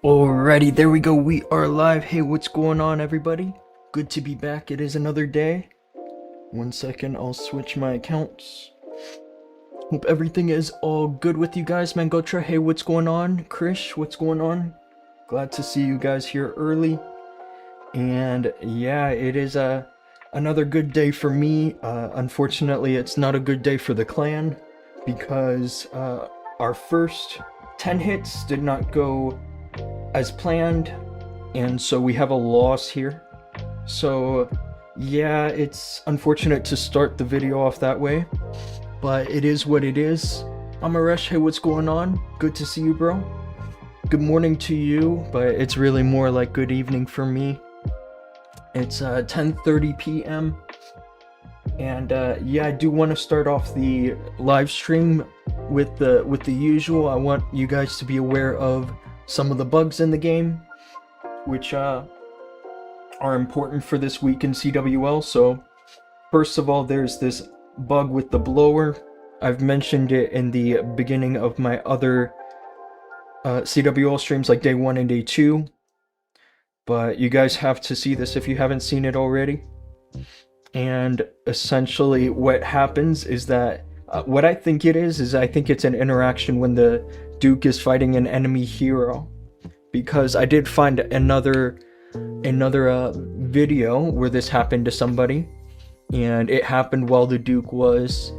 Alrighty, there we go, we are live. Hey, what's going on, everybody? Good to be back. It is another day. 1 second, I'll switch my accounts. Hope everything is all good with you guys. Mangotra, hey, what's going on? Krish, what's going on? Glad to see you guys here early. And yeah, it is another good day for me. Unfortunately, it's not a good day for the clan because our first 10 hits did not go as planned, and so we have a loss here. So yeah, it's unfortunate to start the video off that way, but it is what it is. Amaresh, hey, what's going on? Good to see you, bro. Good morning to you, but it's really more like good evening for me. It's 10:30 p.m. and yeah, I do want to start off the live stream with the usual. I want you guys to be aware of some of the bugs in the game, which are important for this week in CWL. So first of all, there's this bug with the blower. I've mentioned it in the beginning of my other CWL streams, like day 1 and day 2, but you guys have to see this if you haven't seen it already. And essentially what happens is that what I think it is I think it's an interaction when the Duke is fighting an enemy hero, because I did find another video where this happened to somebody, and it happened while the Duke was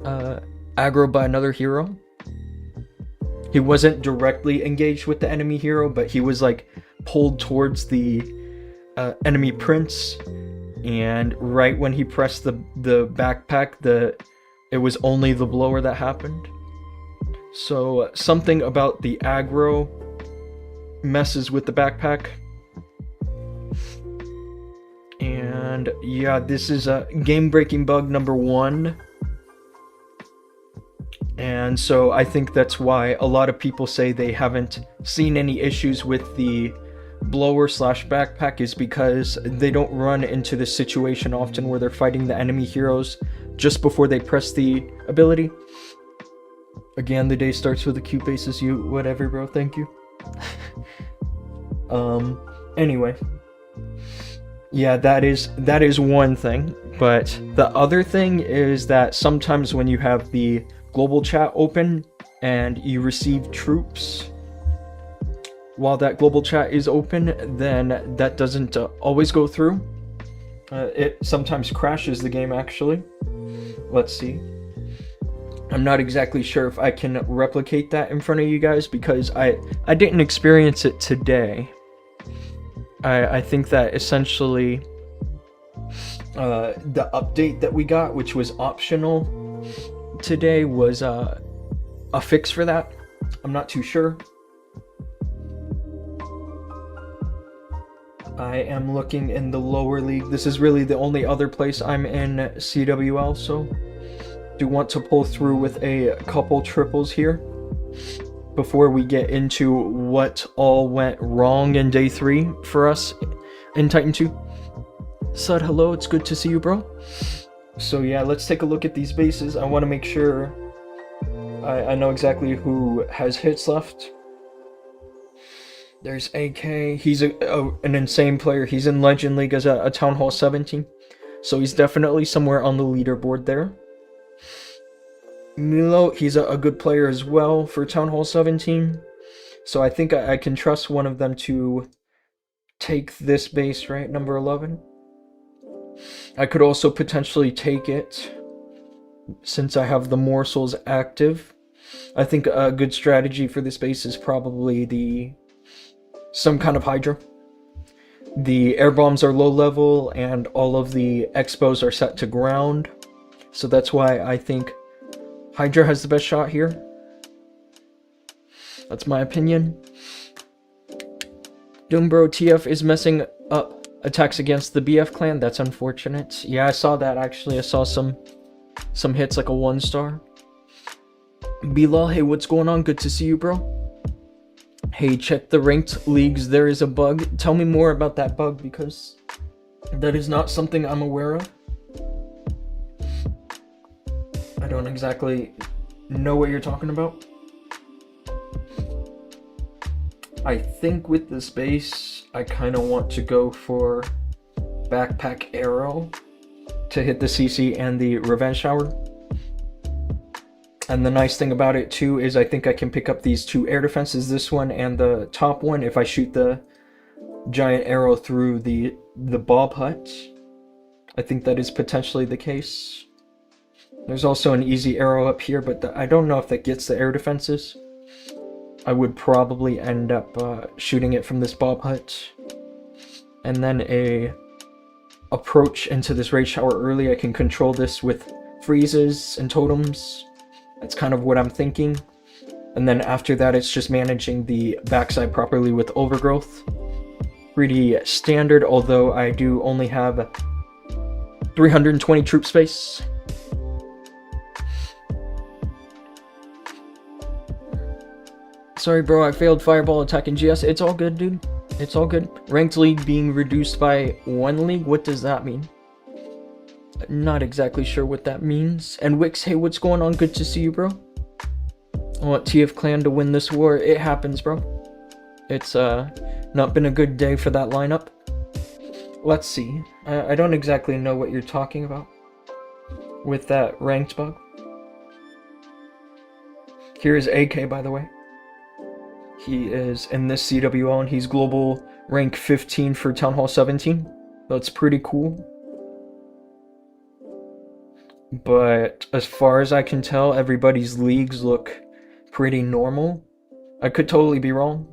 aggroed by another hero. He wasn't directly engaged with the enemy hero, but he was like pulled towards the enemy prince, and right when he pressed the backpack, it was only the blower that happened. So something about the aggro messes with the backpack. And yeah, this is a game-breaking bug number 1. And so I think that's why a lot of people say they haven't seen any issues with the blower slash backpack, is because they don't run into this situation often where they're fighting the enemy heroes just before they press the ability. Again, the day starts with a cute basis, you whatever, bro, thank you. Anyway, yeah, that is one thing, but the other thing is that sometimes when you have the global chat open and you receive troops while that global chat is open, then that doesn't always go through. It sometimes crashes the game, actually. Let's see. I'm not exactly sure if I can replicate that in front of you guys, because I didn't experience it today. I think that essentially the update that we got, which was optional today, was a fix for that. I'm not too sure. I am looking in the lower league. This is really the only other place I'm in CWL, so do want to pull through with a couple triples here before we get into what all went wrong in day 3 for us in Titan 2. Sud, hello, it's good to see you, bro. So yeah, let's take a look at these bases. I want to make sure I know exactly who has hits left. There's AK. He's an insane player. He's in Legend League as a Town Hall 17. So he's definitely somewhere on the leaderboard there. Milo, he's a good player as well for Town Hall 17. So I think I can trust one of them to take this base, right? Number 11. I could also potentially take it since I have the morsels active. I think a good strategy for this base is probably some kind of Hydra. The air bombs are low level and all of the expos are set to ground. So that's why I think Hydra has the best shot here. That's my opinion. Doombro TF is messing up attacks against the BF clan. That's unfortunate. Yeah, I saw that actually. I saw some hits like a 1-star. Bilal, hey, what's going on? Good to see you, bro. Hey, check the ranked leagues. There is a bug. Tell me more about that bug because that is not something I'm aware of. I don't exactly know what you're talking about. I think with this base, I kind of want to go for Backpack Arrow to hit the CC and the Revenge Shower. And the nice thing about it too is I think I can pick up these 2 air defenses, this one and the top one, if I shoot the giant arrow through the Bob hut. I think that is potentially the case. There's also an easy arrow up here, but I don't know if that gets the air defenses. I would probably end up shooting it from this Bob hut. And then a approach into this raid shower early. I can control this with freezes and totems. That's kind of what I'm thinking. And then after that, it's just managing the backside properly with overgrowth. Pretty standard, although I do only have 320 troop space. Sorry, bro, I failed fireball attack in GS. It's all good, dude. It's all good. Ranked league being reduced by 1 league? What does that mean? Not exactly sure what that means. And Wix, hey, what's going on? Good to see you, bro. I want TF Clan to win this war. It happens, bro. It's not been a good day for that lineup. Let's see. I don't exactly know what you're talking about with that ranked bug. Here is AK, by the way. He is in this CWL and he's global rank 15 for Town Hall 17. That's pretty cool. But as far as I can tell, everybody's leagues look pretty normal. I could totally be wrong.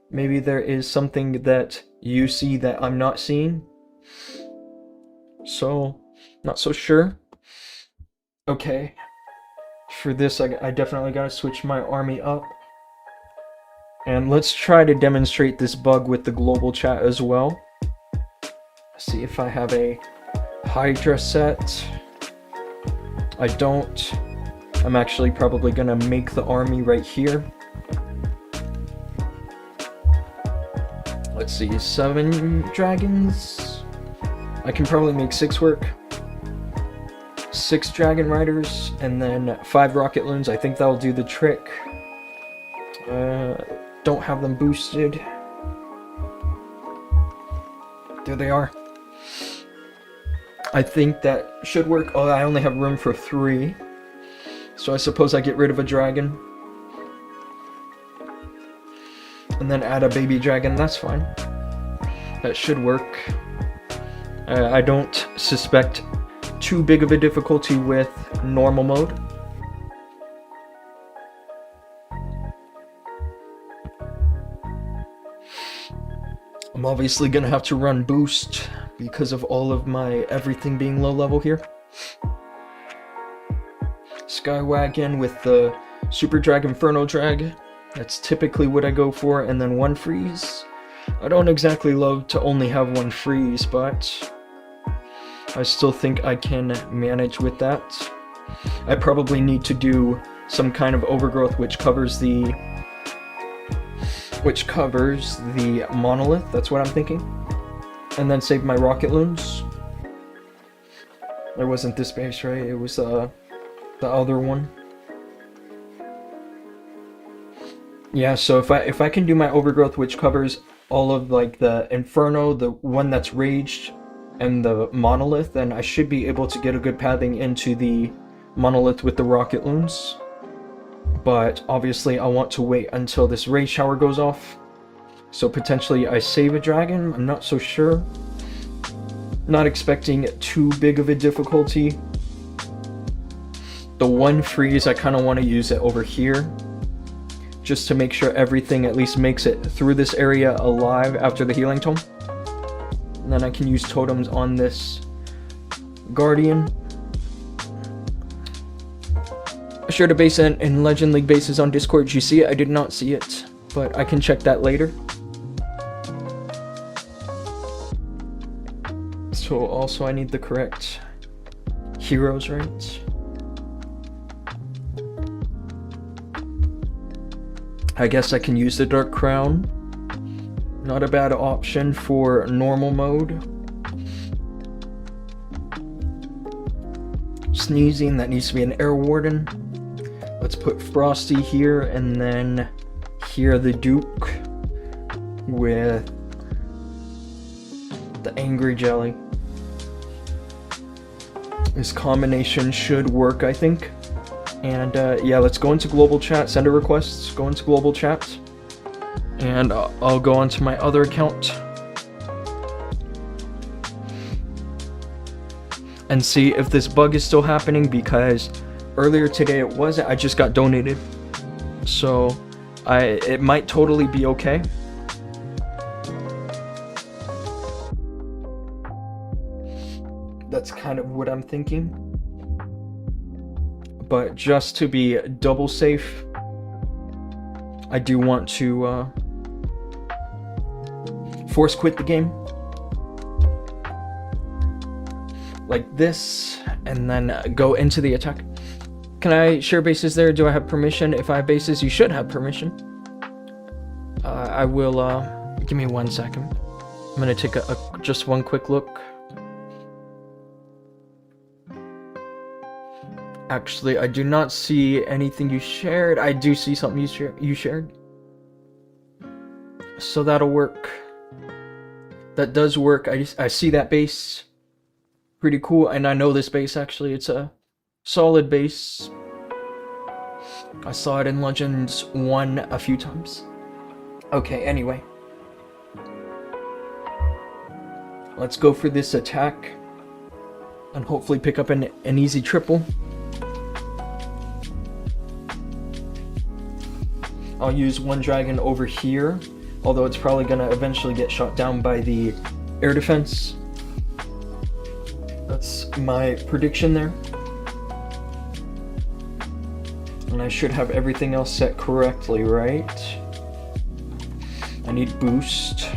Maybe there is something that you see that I'm not seeing. So, not so sure. Okay. For this, I definitely gotta switch my army up. And let's try to demonstrate this bug with the global chat as well. See if I have a Hydra set. I don't. I'm actually probably gonna make the army right here. Let's see, 7 dragons. I can probably make 6 work. 6 dragon riders, and then 5 rocket loons. I think that'll do the trick. Don't have them boosted. There they are. I think that should work. Oh, I only have room for 3. So I suppose I get rid of a dragon. And then add a baby dragon. That's fine. That should work. I don't suspect too big of a difficulty with normal mode. I'm obviously gonna have to run boost because of all of my everything being low level here. Skywagon with the Super Drag Inferno Drag. That's typically what I go for, and then 1 freeze. I don't exactly love to only have 1 freeze, but I still think I can manage with that. I probably need to do some kind of overgrowth which covers the monolith. That's what I'm thinking. And then save my rocket loons. It wasn't this base, right? It was the other one. Yeah, so if I can do my overgrowth which covers all of like the Inferno, the one that's raged, and the monolith, then I should be able to get a good pathing into the monolith with the rocket loons. But obviously I want to wait until this raid shower goes off. So potentially I save a dragon, I'm not so sure. Not expecting too big of a difficulty. The one freeze, I kind of want to use it over here, just to make sure everything at least makes it through this area alive after the healing tome. And then I can use totems on this guardian. I shared a base in Legend League bases on Discord. Did you see it? I did not see it, but I can check that later. So also I need the correct heroes, right? I guess I can use the Dark Crown. Not a bad option for normal mode. Sneezing, that needs to be an Air Warden. Let's put Frosty here, and then here the Duke with the Angry Jelly. This combination should work, I think. And yeah, let's go into global chat, send a request, go into global chat, and I'll go onto my other account and see if this bug is still happening, because earlier today it wasn't. I just got donated, so it might totally be okay. That's kind of what I'm thinking. But just to be double safe, I do want to force quit the game. Like this, and then go into the attack. Can I share bases there? Do I have permission? If I have bases, you should have permission. I will, give me 1 second. I'm gonna take just one quick look. Actually, I do not see anything you shared. I do see something you shared. So that'll work. That does work. I see that base. Pretty cool. And I know this base, actually. It's a solid base. I saw it in Legends 1 a few times. Okay, anyway. Let's go for this attack. And hopefully pick up an easy triple. I'll use one dragon over here, although it's probably gonna eventually get shot down by the air defense. That's my prediction there. And I should have everything else set correctly, right? I need boost.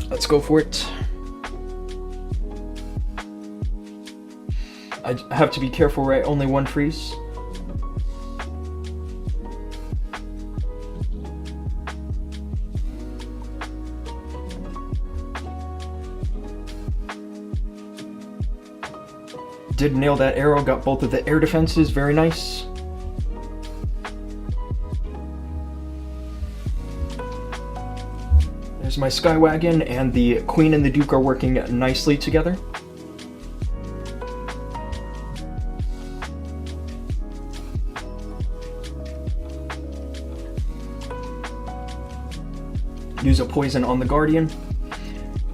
Let's go for it. I have to be careful, right? Only one freeze. Did nail that arrow, got both of the air defenses, very nice. There's my Skywagon, and the Queen and the Duke are working nicely together. Use a poison on the Guardian,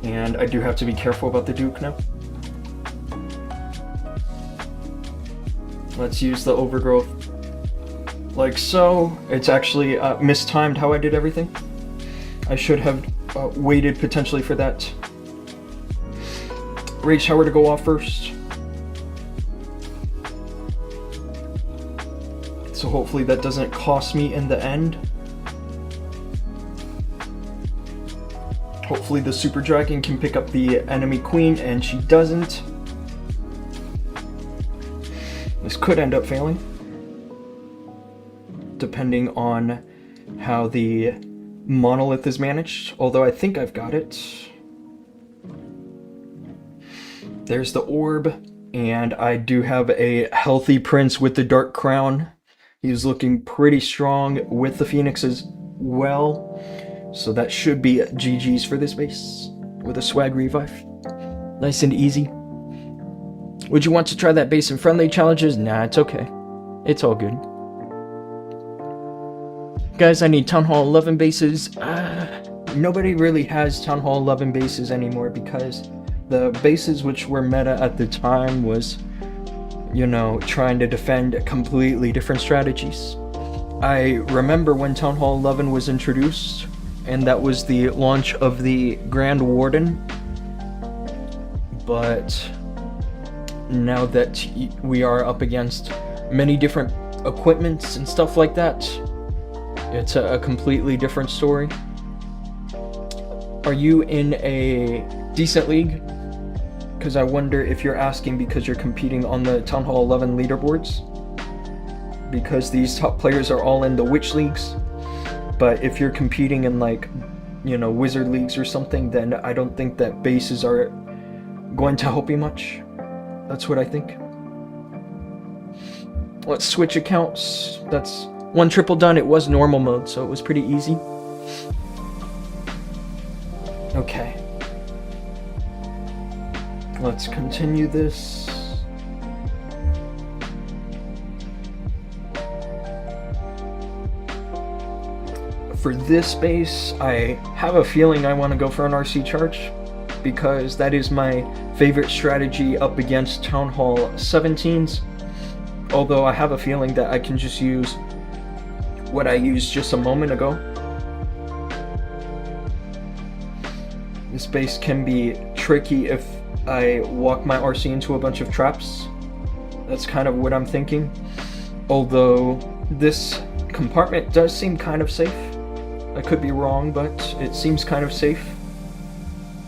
and I do have to be careful about the Duke now. Let's use the Overgrowth like so. It's actually mistimed how I did everything. I should have waited potentially for that Rage Shower to go off first. So hopefully that doesn't cost me in the end. Hopefully the Super Dragon can pick up the enemy Queen, and she doesn't. This could end up failing, depending on how the monolith is managed, although I think I've got it. There's the orb, and I do have a healthy prince with the Dark Crown. He's looking pretty strong with the Phoenix as well. So that should be GG's for this base with a swag revive. Nice and easy. Would you want to try that base in friendly challenges? Nah, it's okay. It's all good. Guys, I need Town Hall 11 bases. Nobody really has Town Hall 11 bases anymore because the bases which were meta at the time was, you know, trying to defend completely different strategies. I remember when Town Hall 11 was introduced, and that was the launch of the Grand Warden. But now that we are up against many different equipments and stuff like that, it's a completely different story. Are you in a decent league? Because I wonder if you're asking because you're competing on the Town Hall 11 leaderboards. Because these top players are all in the witch leagues. But if you're competing in, like, you know, wizard leagues or something, then I don't think that bases are going to help you much. That's what I think. Let's switch accounts. That's one triple done. It was normal mode, so it was pretty easy. Okay. Let's continue this. For this base, I have a feeling I want to go for an RC charge because that is my favorite strategy up against Town Hall 17s. Although I have a feeling that I can just use what I used just a moment ago. This base can be tricky if I walk my RC into a bunch of traps. That's kind of what I'm thinking. Although this compartment does seem kind of safe. I could be wrong, but it seems kind of safe.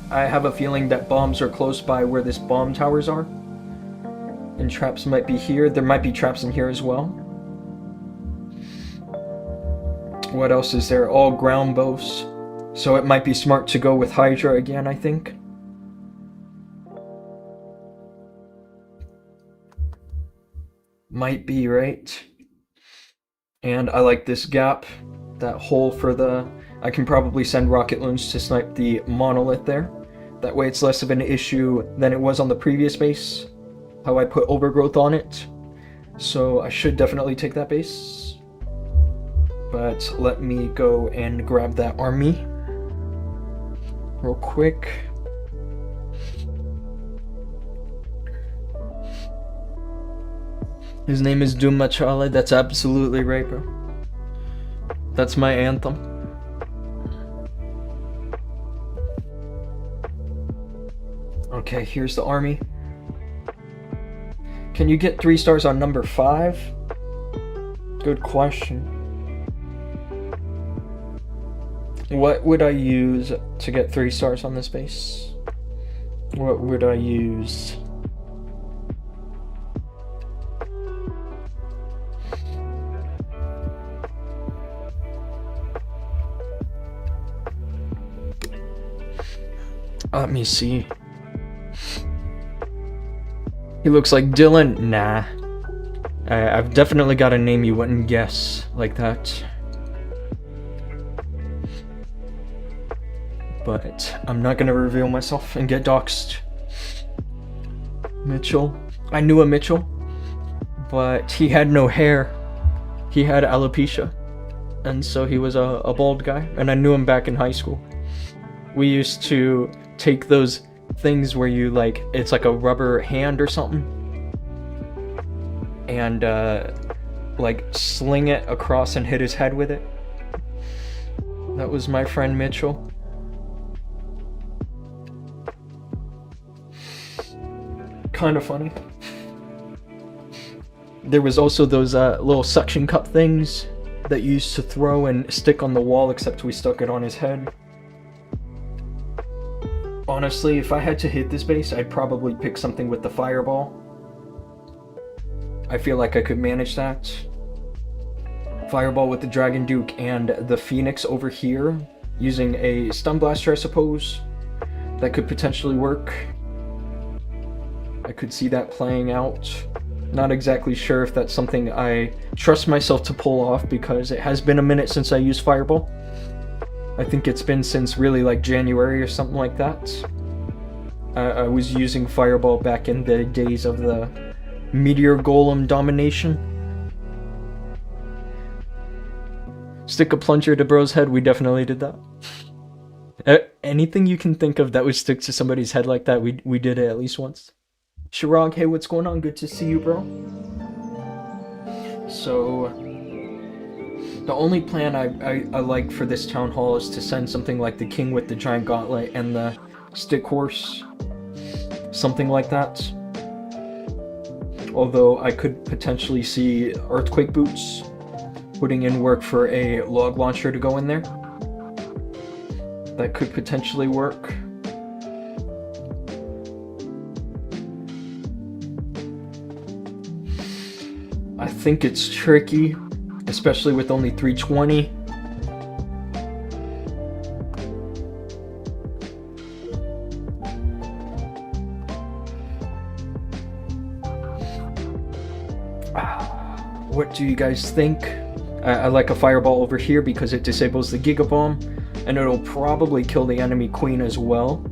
I have a feeling that bombs are close by where this bomb towers are. And traps might be here. There might be traps in here as well. What else is there? All ground bows. So it might be smart to go with Hydra again, I think. Might be, right? And I like this gap. That hole for the... I can probably send rocket loons to snipe the monolith there. That way it's less of an issue than it was on the previous base. How I put overgrowth on it. So I should definitely take that base. But let me go and grab that army real quick. His name is Dhoom Machala. That's absolutely right, bro. That's my anthem. Okay, here's the army. Can you get 3 stars on number 5? Good question. What would I use to get 3 stars on this base? What would I use? Let me see. He looks like Dylan. Nah. I've definitely got a name you wouldn't guess like that. But I'm not gonna reveal myself and get doxxed. Mitchell. I knew a Mitchell, but he had no hair. He had alopecia. And so he was a bald guy. And I knew him back in high school. We used to take those things where you, like, it's like a rubber hand or something, and like sling it across and hit his head with it. That was my friend Mitchell. Kind of funny. There was also those little suction cup things that you used to throw and stick on the wall, except we stuck it on his head. Honestly, if I had to hit this base, I'd probably pick something with the fireball. I feel like I could manage that. Fireball with the Dragon Duke and the Phoenix over here, using a Stun Blaster, I suppose. That could potentially work. I could see that playing out. Not exactly sure if that's something I trust myself to pull off, because it has been a minute since I used Fireball. I think it's been since really like January or something like that. I was using Fireball back in the days of the Meteor Golem domination. Stick a plunger to bro's head, we definitely did that. Anything you can think of that would stick to somebody's head like that, we did it at least once. Shirag, hey, what's going on? Good to see you, bro. So, the only plan I like for this town hall is to send something like the king with the giant gauntlet and the stick horse. Something like that. Although I could potentially see earthquake boots putting in work for a log launcher to go in there. That could potentially work. I think it's tricky, especially with only 320. What do you guys think? I like a fireball over here because it disables the Giga Bomb, and it'll probably kill the enemy queen as well.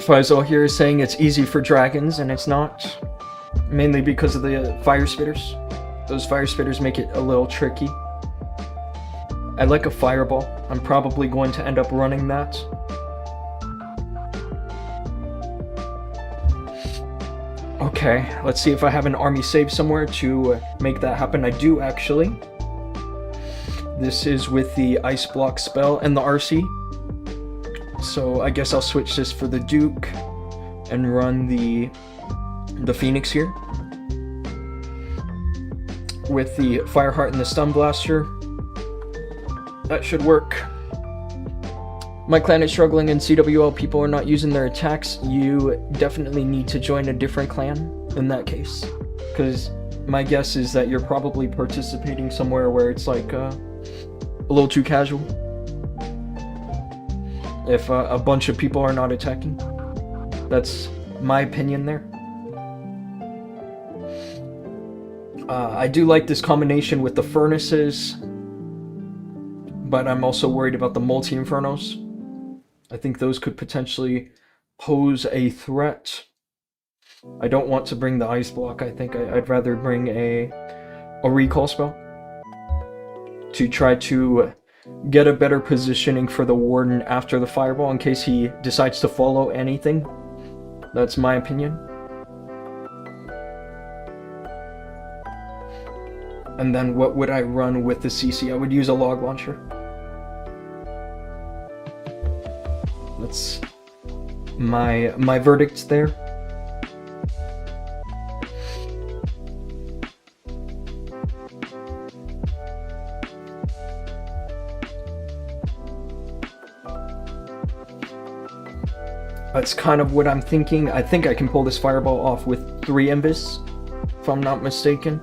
Faisal here is saying it's easy for dragons, and it's not. Mainly because of the fire spitters. Those fire spitters make it a little tricky. I like a fireball. I'm probably going to end up running that. Okay, let's see if I have an army save somewhere to make that happen. I do, actually. This is with the ice block spell and the RC. So I guess I'll switch this for the Duke and run the Phoenix here. With the Fireheart and the Stun Blaster. That should work. My clan is struggling in CWL, people are not using their attacks. You definitely need to join a different clan in that case. Because my guess is that you're probably participating somewhere where it's like a little too casual. If a bunch of people are not attacking. That's my opinion there. I do like this combination with the furnaces, but I'm also worried about the multi-infernos. I think those could potentially pose a threat. I don't want to bring the ice block. I think I'd rather bring a recall spell to try to get a better positioning for the Warden after the fireball in case he decides to follow anything. That's my opinion. And then what would I run with the CC? I would use a log launcher. That's my verdict there. That's kind of what I'm thinking. I think I can pull this fireball off with 3 Invis, if I'm not mistaken.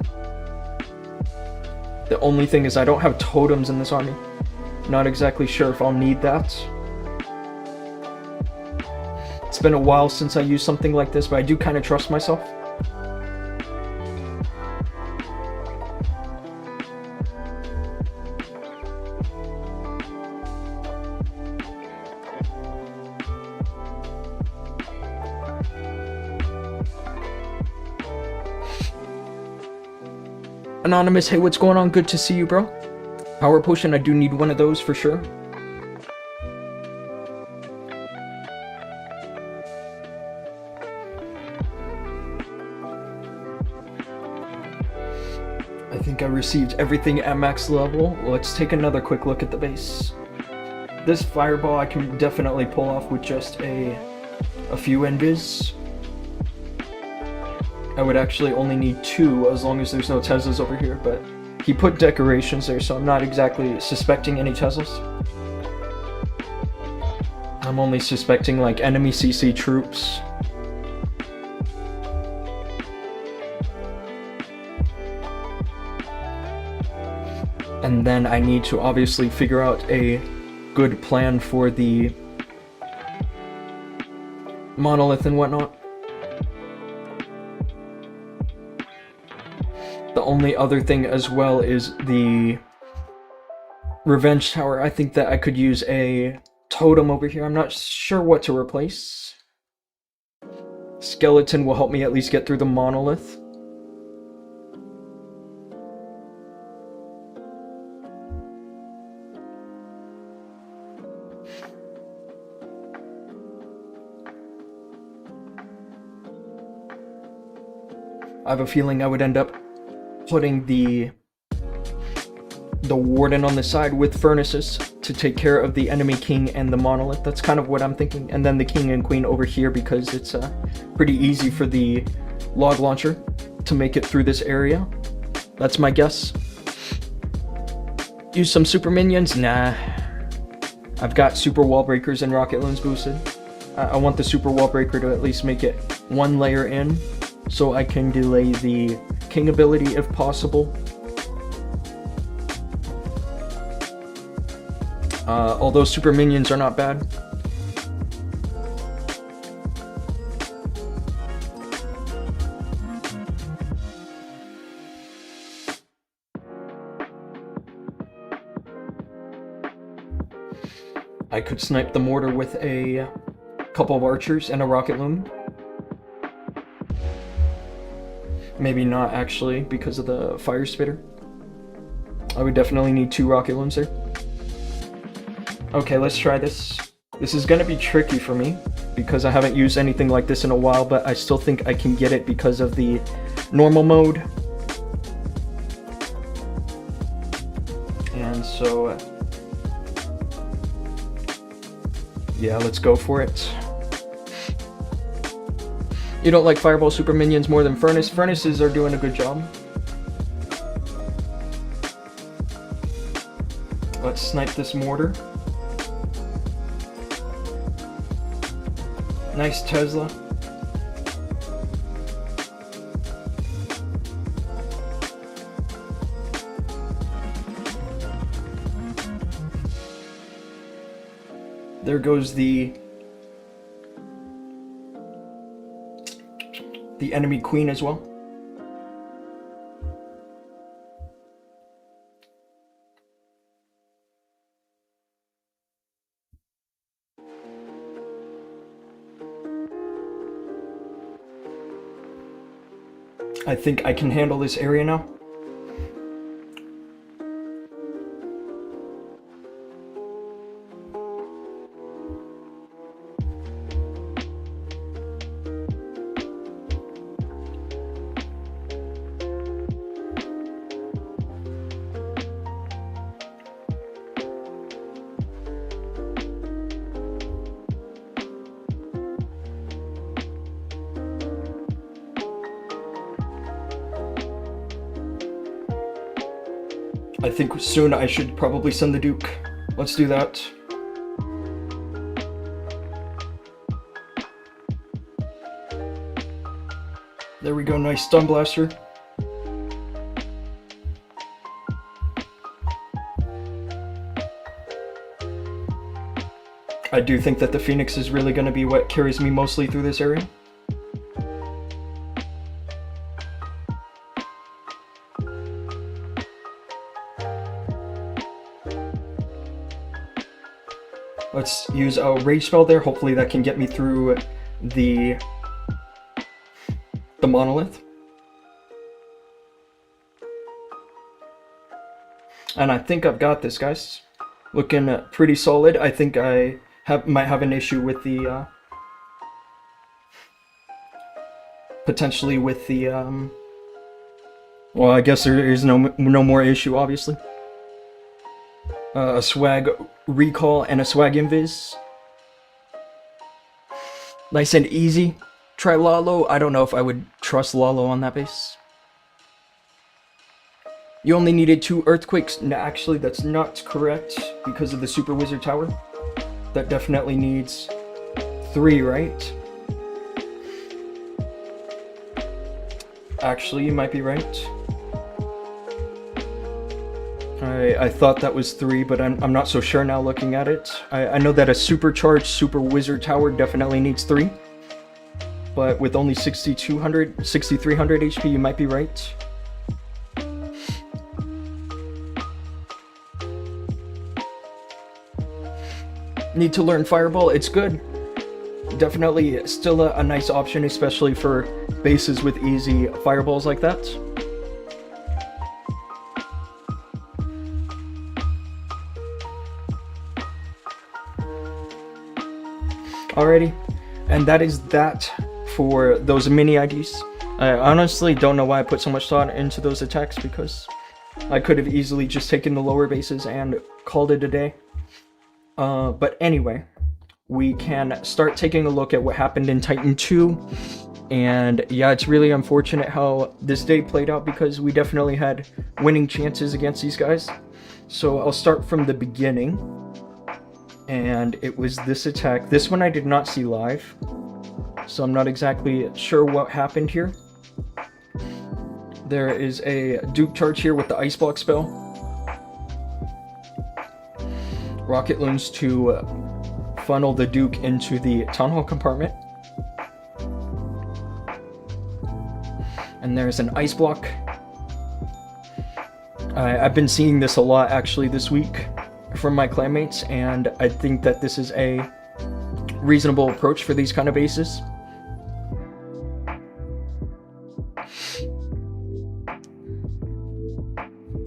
The only thing is I don't have totems in this army. Not exactly sure if I'll need that. It's been a while since I used something like this, but I do kind of trust myself. Anonymous, hey, what's going on? Good to see you, bro. Power potion, I do need one of those for sure. I think I received everything at max level. Let's take another quick look at the base. This fireball I can definitely pull off with just a few Invis. I would actually only need 2 as long as there's no Teslas over here, but he put decorations there, so I'm not exactly suspecting any Teslas. I'm only suspecting like enemy CC troops. And then I need to obviously figure out a good plan for the monolith and whatnot. The only other thing as well is the revenge tower. I think that I could use a totem over here. I'm not sure what to replace. Skeleton will help me at least get through the monolith. I have a feeling I would end up putting the warden on the side with furnaces to take care of the enemy king and the monolith. That's kind of what I'm thinking. And then the king and queen over here because it's pretty easy for the log launcher to make it through this area. That's my guess. Use some super minions? Nah. I've got super wall breakers and rocket loons boosted. I want the super wall breaker to at least make it one layer in so I can delay the king ability if possible. Although super minions are not bad. I could snipe the mortar with a couple of archers and a rocket loom. Maybe not actually because of the fire spitter. I would definitely need 2 rocket looms there. Okay, let's try this. This is gonna be tricky for me because I haven't used anything like this in a while, but I still think I can get it because of the normal mode. And so, yeah, let's go for it. You don't like fireball super minions more than furnace? Furnaces are doing a good job. Let's snipe this mortar. Nice Tesla. There goes the enemy queen as well. I think I can handle this area now. I think soon I should probably send the Duke. Let's do that. There we go, nice stun blaster. I do think that the Phoenix is really going to be what carries me mostly through this area. Let's use a rage spell there. Hopefully that can get me through the monolith. And I think I've got this, guys. Looking pretty solid. I think I might have an issue with the potentially with the well, I guess there is no more issue, obviously. A swag recall and a swag invis. Nice and easy. Try Lalo. I don't know if I would trust Lalo on that base. You only needed 2 earthquakes. No, actually, that's not correct because of the Super Wizard Tower. That definitely needs 3, right? Actually, you might be right. I thought that was 3, but I'm not so sure now looking at it. I know that a supercharged super wizard tower definitely needs 3. But with only 6300 HP, you might be right. Need to learn Fireball, it's good. Definitely still a nice option, especially for bases with easy fireballs like that. Alrighty, and that is that for those mini IDs. I honestly don't know why I put so much thought into those attacks, because I could have easily just taken the lower bases and called it a day. But anyway, we can start taking a look at what happened in Titan 2. And yeah, it's really unfortunate how this day played out, because we definitely had winning chances against these guys. So I'll start from the beginning. And it was this attack. This one I did not see live, so I'm not exactly sure what happened here. There is a Duke charge here with the Ice Block spell. Rocket Loons to funnel the Duke into the Town Hall compartment. And there's an Ice Block. I've been seeing this a lot actually this week from my clanmates, and I think that this is a reasonable approach for these kind of bases.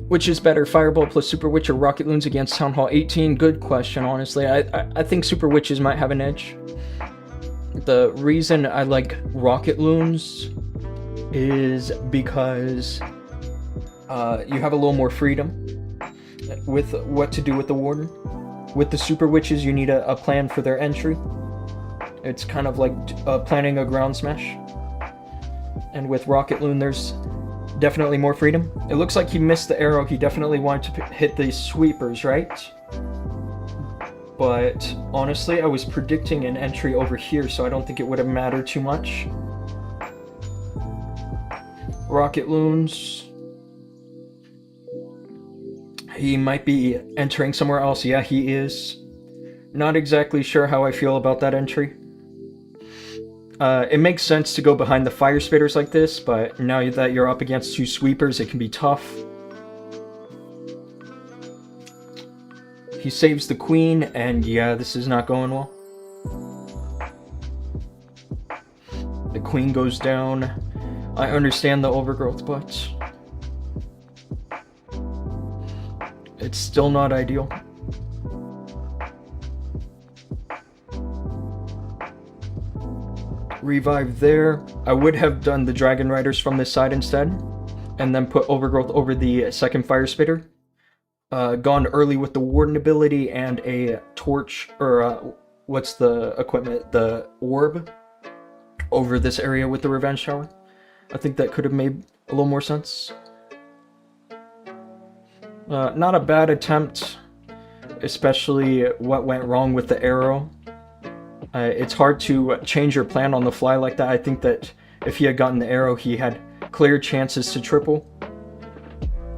Which is better, Fireball plus Super Witch or Rocket Loons against Town Hall 18? Good question, honestly. I think Super Witches might have an edge. The reason I like Rocket Loons is because you have a little more freedom with what to do with the Warden. With the Super Witches, you need a plan for their entry. It's kind of like planning a ground smash. And with Rocket Loon, there's definitely more freedom. It looks like he missed the arrow. He definitely wanted to hit the sweepers, right? But honestly, I was predicting an entry over here, so I don't think it would have mattered too much. Rocket Loons. He might be entering somewhere else. Yeah, he is. Not exactly sure how I feel about that entry. It makes sense to go behind the fire spitters like this, but now that you're up against 2 sweepers, it can be tough. He saves the queen, and yeah, this is not going well. The queen goes down. I understand the overgrowth, but it's still not ideal. Revive there. I would have done the Dragon Riders from this side instead, and then put Overgrowth over the second Fire Spitter. Gone early with the Warden ability and a torch, or what's the equipment? The orb over this area with the Revenge Tower. I think that could have made a little more sense. Not a bad attempt, especially what went wrong with the arrow. It's hard to change your plan on the fly like that. I think that if he had gotten the arrow, he had clear chances to triple.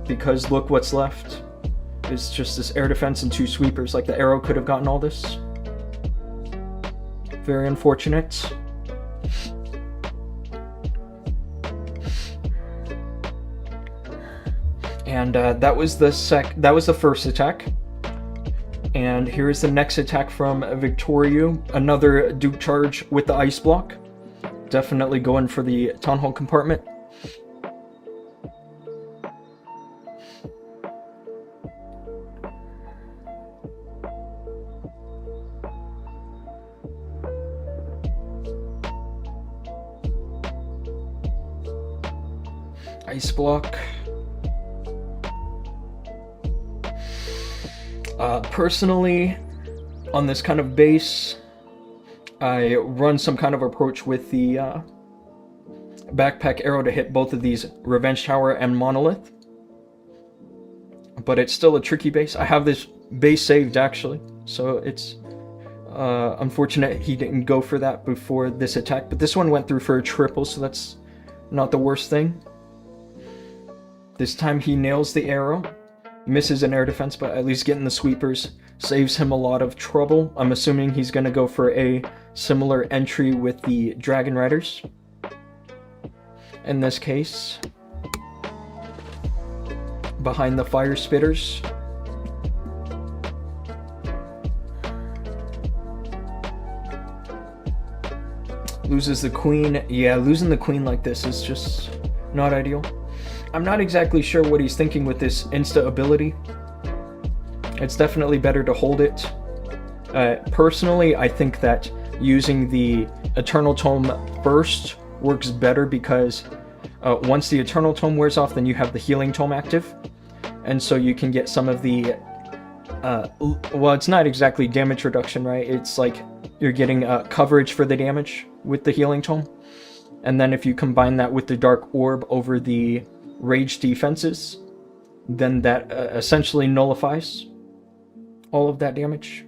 Because look what's left. It's just this air defense and 2 sweepers. Like, the arrow could have gotten all this. Very unfortunate. And that was the first attack. And here is the next attack from Victorio. Another Duke charge with the Ice Block. Definitely going for the Town Hall compartment. Ice Block. Personally, on this kind of base, I run some kind of approach with the backpack arrow to hit both of these Revenge Tower and Monolith. But it's still a tricky base. I have this base saved actually, so it's unfortunate he didn't go for that before this attack. But this one went through for a triple, so that's not the worst thing. This time he nails the arrow. Misses an air defense, but at least getting the sweepers saves him a lot of trouble. I'm assuming he's going to go for a similar entry with the Dragon Riders. In this case, behind the Fire Spitters. Loses the queen. Yeah, losing the queen like this is just not ideal. I'm not exactly sure what he's thinking with this insta ability. It's definitely better to hold it. Personally, I think that using the Eternal Tome first works better because once the Eternal Tome wears off, then you have the Healing Tome active. And so you can get some of the... well, it's not exactly damage reduction, right? It's like you're getting coverage for the damage with the Healing Tome. And then if you combine that with the Dark Orb over the Rage defenses, then that essentially nullifies all of that damage.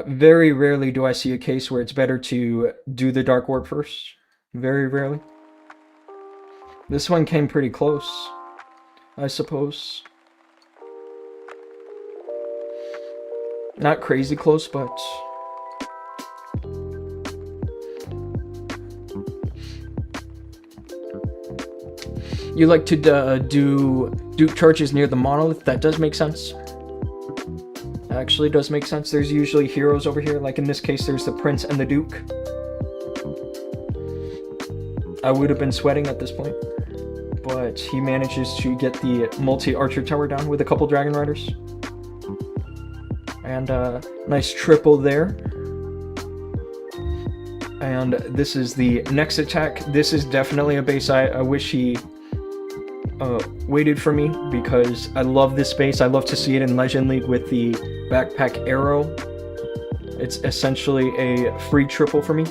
Very rarely do I see a case where it's better to do the Dark Orb first. Very rarely. This one came pretty close, I suppose. Not crazy close, but... You like to do Duke charges near the monolith. That does make sense. Actually does make sense. There's usually heroes over here. Like in this case, there's the Prince and the Duke. I would have been sweating at this point. But he manages to get the multi-archer tower down with a couple Dragon Riders. And nice triple there. And this is the next attack. This is definitely a base I wish he waited for me, because I love this base. I love to see it in Legend League with the backpack arrow. It's essentially a free triple for me.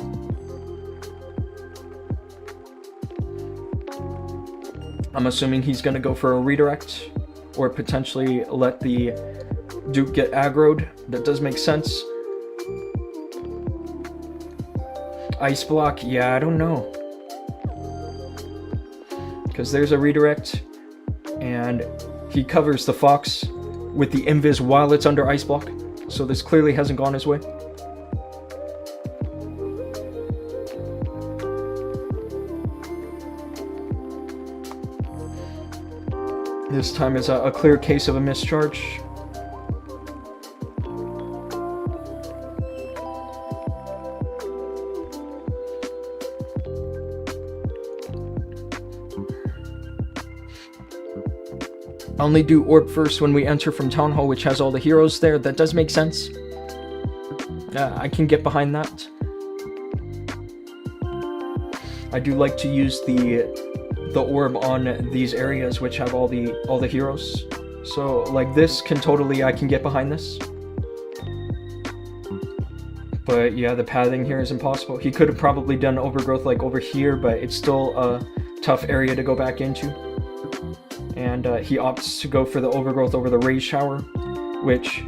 I'm assuming he's going to go for a redirect, or potentially let the Duke get aggroed. That does make sense. Ice block, yeah, I don't know. Because there's a redirect, and he covers the Fox with the Invis while it's under ice block. So this clearly hasn't gone his way. This time is a clear case of a mischarge. Only do Orb first when we enter from Town Hall, which has all the heroes there. That does make sense. I can get behind that. I do like to use the orb on these areas which have all the heroes. So like this can totally, I can get behind this. But yeah, the pathing here is impossible. He could have probably done overgrowth like over here, but it's still a tough area to go back into. And he opts to go for the overgrowth over the Rage Shower, which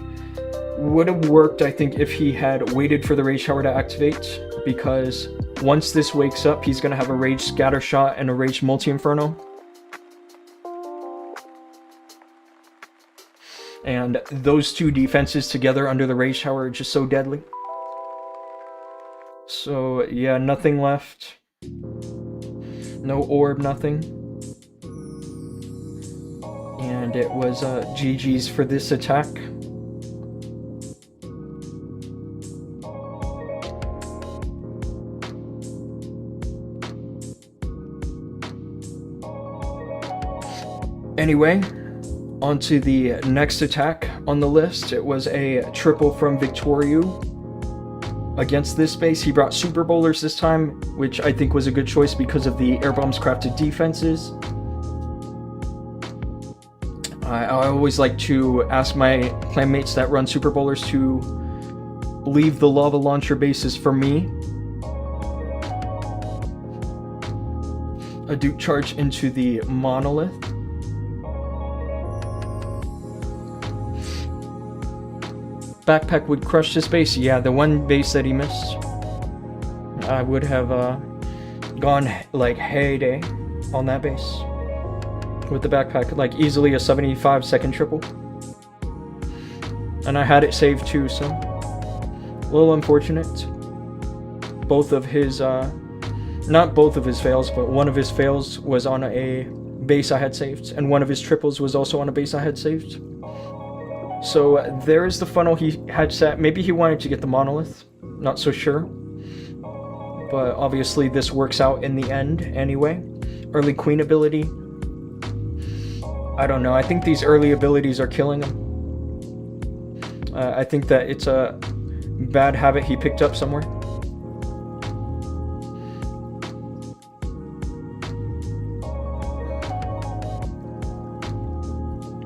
would have worked, I think, if he had waited for the Rage Shower to activate, because once this wakes up, he's going to have a Rage Scatter Shot and a Rage Multi-Inferno. And those two defenses together under the Rage Shower are just so deadly. So, yeah, nothing left. No orb, nothing. And it was GG's for this attack. Anyway, on to the next attack on the list. It was a triple from Victoriu. Against this base, he brought Super Bowlers this time, which I think was a good choice because of the Air Bomb's crafted defenses. I always like to ask my clanmates that run Super Bowlers to leave the lava launcher bases for me. A Duke charge into the monolith. Backpack would crush this base. Yeah, the one base that he missed. I would have gone like heyday on that base. with the backpack, like easily a 75-second triple. And I had it saved too, so a little unfortunate. Both of his, not both of his fails, but one of his fails was on a base I had saved, and one of his triples was also on a base I had saved. So there is the funnel he had set. Maybe he wanted to get the monolith, not so sure. But obviously this works out in the end anyway. Early queen ability. I don't know, I think these early abilities are killing him. I think that it's a bad habit he picked up somewhere.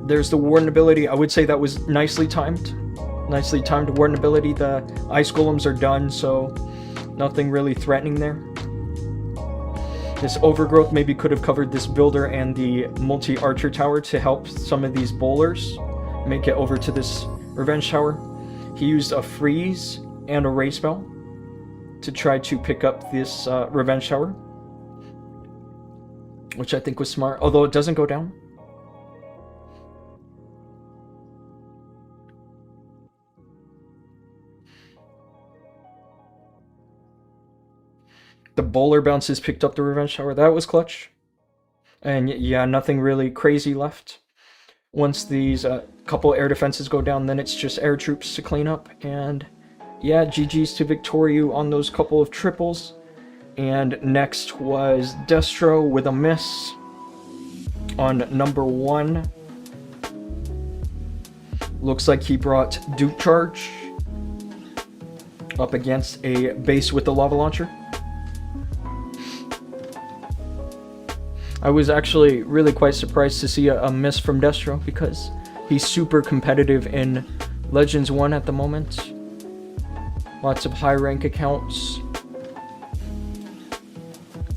There's the Warden ability. I would say that was nicely timed. Nicely timed Warden ability. The ice golems are done, so nothing really threatening there. This overgrowth maybe could have covered this builder and the multi-archer tower to help some of these bowlers make it over to this revenge tower. He used a freeze and a ray spell to try to pick up this revenge tower, which I think was smart, although it doesn't go down. The bowler bounces picked up the revenge tower. That was clutch. And yeah, nothing really crazy left. Once these couple air defenses go down, then it's just air troops to clean up. And yeah, GG's to Victorio on those couple of triples. And next was Destro with a miss on number 1. Looks like he brought Duke Charge up against a base with the lava launcher. I was actually really quite surprised to see a miss from Destro because he's super competitive in Legends 1 at the moment. Lots of high rank accounts.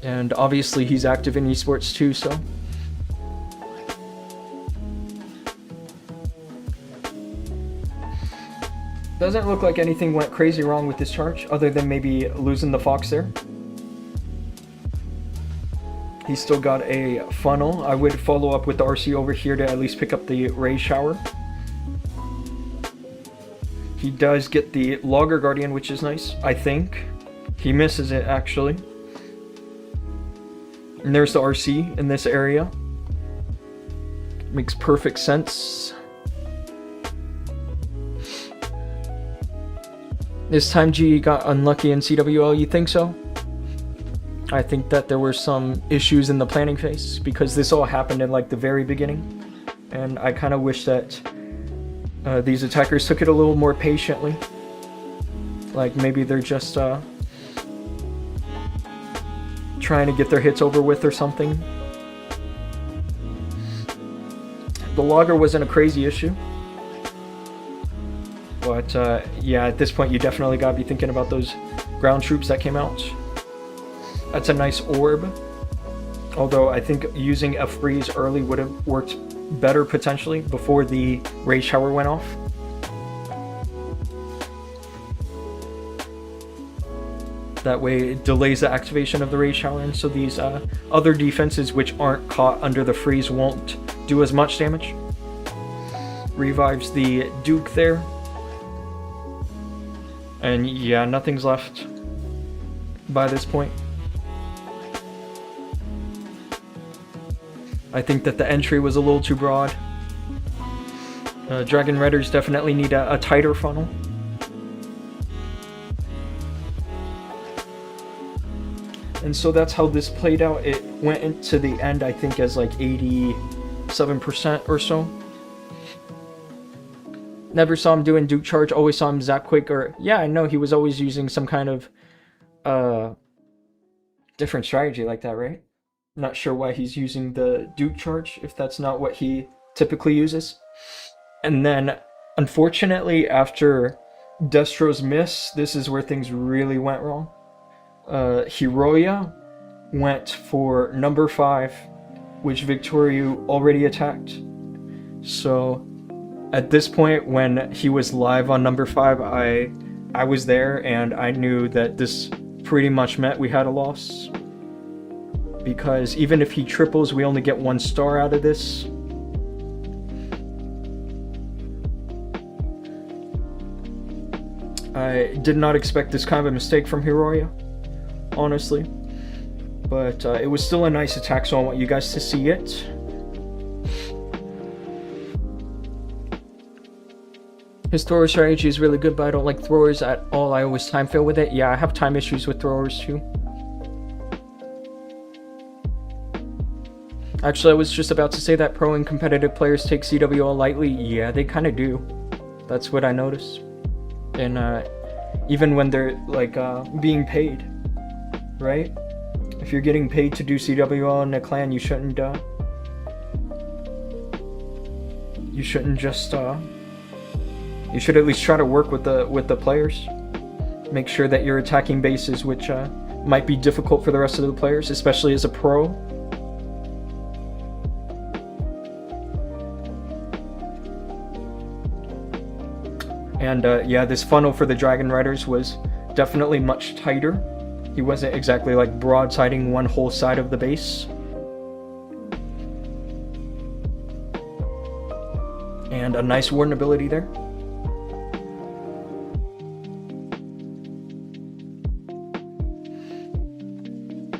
And obviously he's active in esports too, so. Doesn't look like anything went crazy wrong with this charge, other than maybe losing the Fox there. He's still got a funnel. I would follow up with the RC over here to at least pick up the Ray Shower. He does get the Logger Guardian, which is nice, I think. He misses it, actually. And there's the RC in this area. Makes perfect sense. This time G got unlucky in CWL, you think so? I think that there were some issues in the planning phase because this all happened in like the very beginning. And I kind of wish that these attackers took it a little more patiently. Like maybe they're just trying to get their hits over with or something. The Logger wasn't a crazy issue. But yeah, at this point you definitely gotta be thinking about those ground troops that came out. That's a nice orb. Although I think using a freeze early would have worked better potentially before the Ray Shower went off. That way it delays the activation of the Ray Shower, and so these other defenses which aren't caught under the freeze won't do as much damage. Revives the Duke there. And yeah, nothing's left by this point. I think that the entry was a little too broad. Dragon Raiders definitely need a tighter funnel. And so that's how this played out. It went into the end, I think, as like 87% or so. Never saw him doing Duke Charge, always saw him Zap Quick, or yeah, I know he was always using some kind of different strategy like that, right? Not sure why he's using the Duke Charge if that's not what he typically uses. And then, unfortunately, after Destro's miss, this is where things really went wrong. Hiroya went for number 5, which Victorio already attacked. So, at this point, when he was live on number 5, I was there, and I knew that this pretty much meant we had a loss. because even if he triples, we only get 1 star out of this. I did not expect this kind of a mistake from Hiroya, honestly. But it was still a nice attack, so I want you guys to see it. His thrower strategy is really good, but I don't like throwers at all. I always time fail with it. Yeah, I have time issues with throwers too. Actually, I was just about to say that pro and competitive players take CWL lightly. Yeah, they kind of do. That's what I noticed. And even when they're like being paid, right? If you're getting paid to do CWL in a clan, you shouldn't just you should at least try to work with the players. Make sure that you're attacking bases, which might be difficult for the rest of the players, especially as a pro. And yeah, this funnel for the Dragon Riders was definitely much tighter. He wasn't exactly like broadsiding one whole side of the base. And a nice warden ability there.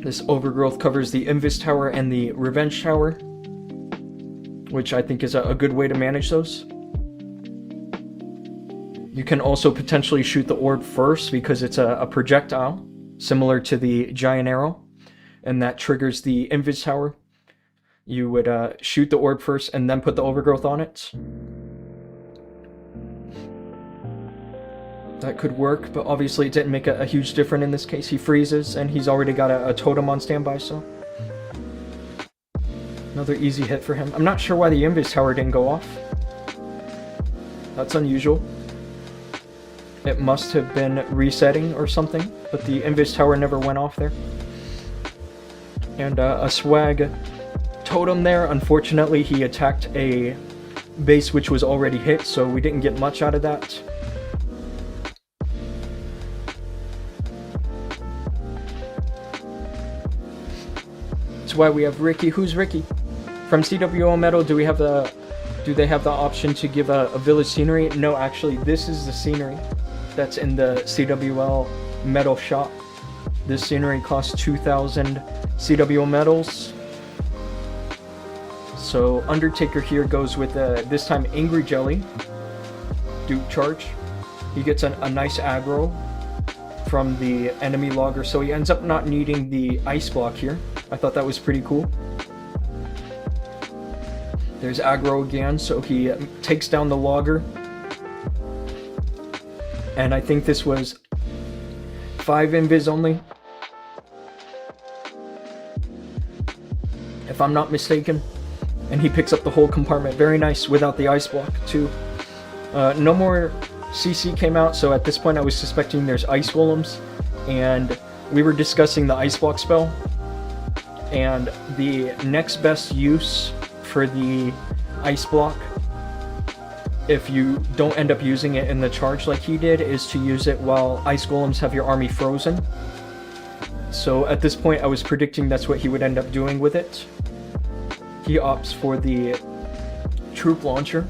This overgrowth covers the Invis Tower and the Revenge Tower, which I think is a good way to manage those. You can also potentially shoot the orb first because it's a projectile, similar to the giant arrow, and that triggers the Invis Tower. You would shoot the orb first and then put the overgrowth on it. That could work, but obviously it didn't make a huge difference in this case. He freezes, and he's already got a totem on standby, so... Another easy hit for him. I'm not sure why the Invis Tower didn't go off. That's unusual. It must have been resetting or something, but the Invis Tower never went off there. And a swag totem there. Unfortunately, he attacked a base which was already hit, so we didn't get much out of that. That's why we have Ricky. Who's Ricky? From CWL Metal, do they have the option to give a village scenery? No, actually, this is the scenery that's in the CWL Metal shop. This scenery costs 2,000 CWL medals. So Undertaker here goes with this time Angry Jelly, Duke Charge. He gets a nice aggro from the enemy logger, so he ends up not needing the ice block here. I thought that was pretty cool. There's aggro again, so he takes down the logger. And I think this was 5 invis only, if I'm not mistaken. And he picks up the whole compartment. Very nice without the ice block too. No more CC came out, so at this point I was suspecting there's ice golems, and we were discussing the ice block spell. And the next best use for the ice block, if you don't end up using it in the charge like he did, is to use it while ice golems have your army frozen. So at this point I was predicting that's what he would end up doing with it. He opts for the troop launcher.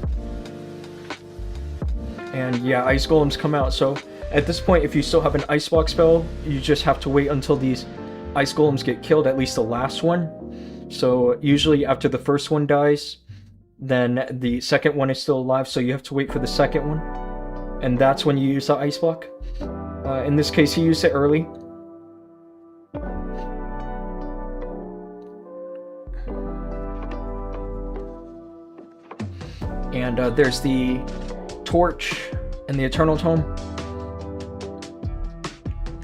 And yeah, ice golems come out, so at this point if you still have an ice block spell, you just have to wait until these ice golems get killed, at least the last one. So usually after the first one dies, then the second one is still alive, so you have to wait for the second one, and that's when you use the ice block. In this case, he used it early. And there's the torch and the Eternal Tome.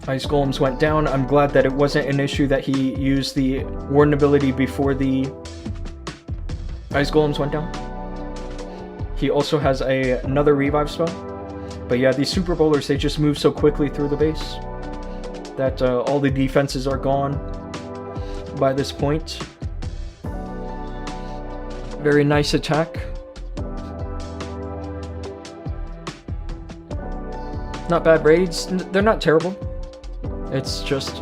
Ice golems went down. I'm glad that it wasn't an issue that he used the warden ability before the ice golems went down. He also has another revive spell. But yeah, these super bowlers, they just move so quickly through the base that all the defenses are gone by this point. Very nice attack. Not bad raids. They're not terrible. It's just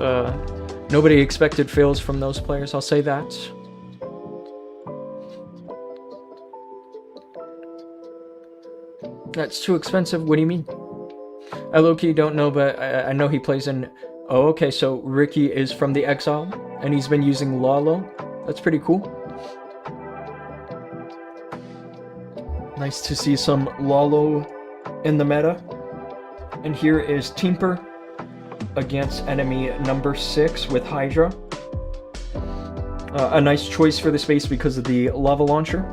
Nobody expected fails from those players, I'll say that. That's too expensive, what do you mean? I low-key don't know, but I know he plays in... Oh, okay, so Ricky is from the Exile, and he's been using Lalo. That's pretty cool. Nice to see some Lalo in the meta. And here is Teamper against enemy number 6 with Hydra. A nice choice for the space because of the lava launcher.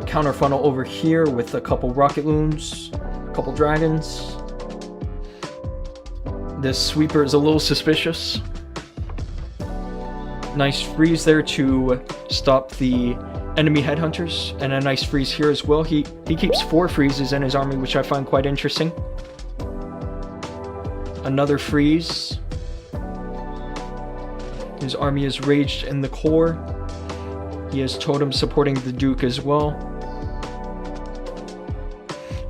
Counter funnel over here with a couple rocket loons, a couple dragons. This sweeper is a little suspicious. Nice freeze there to stop the enemy headhunters, and a nice freeze here as well. He keeps 4 freezes in his army, which I find quite interesting. Another freeze. His army is raged in the core. He has Totem supporting the Duke as well.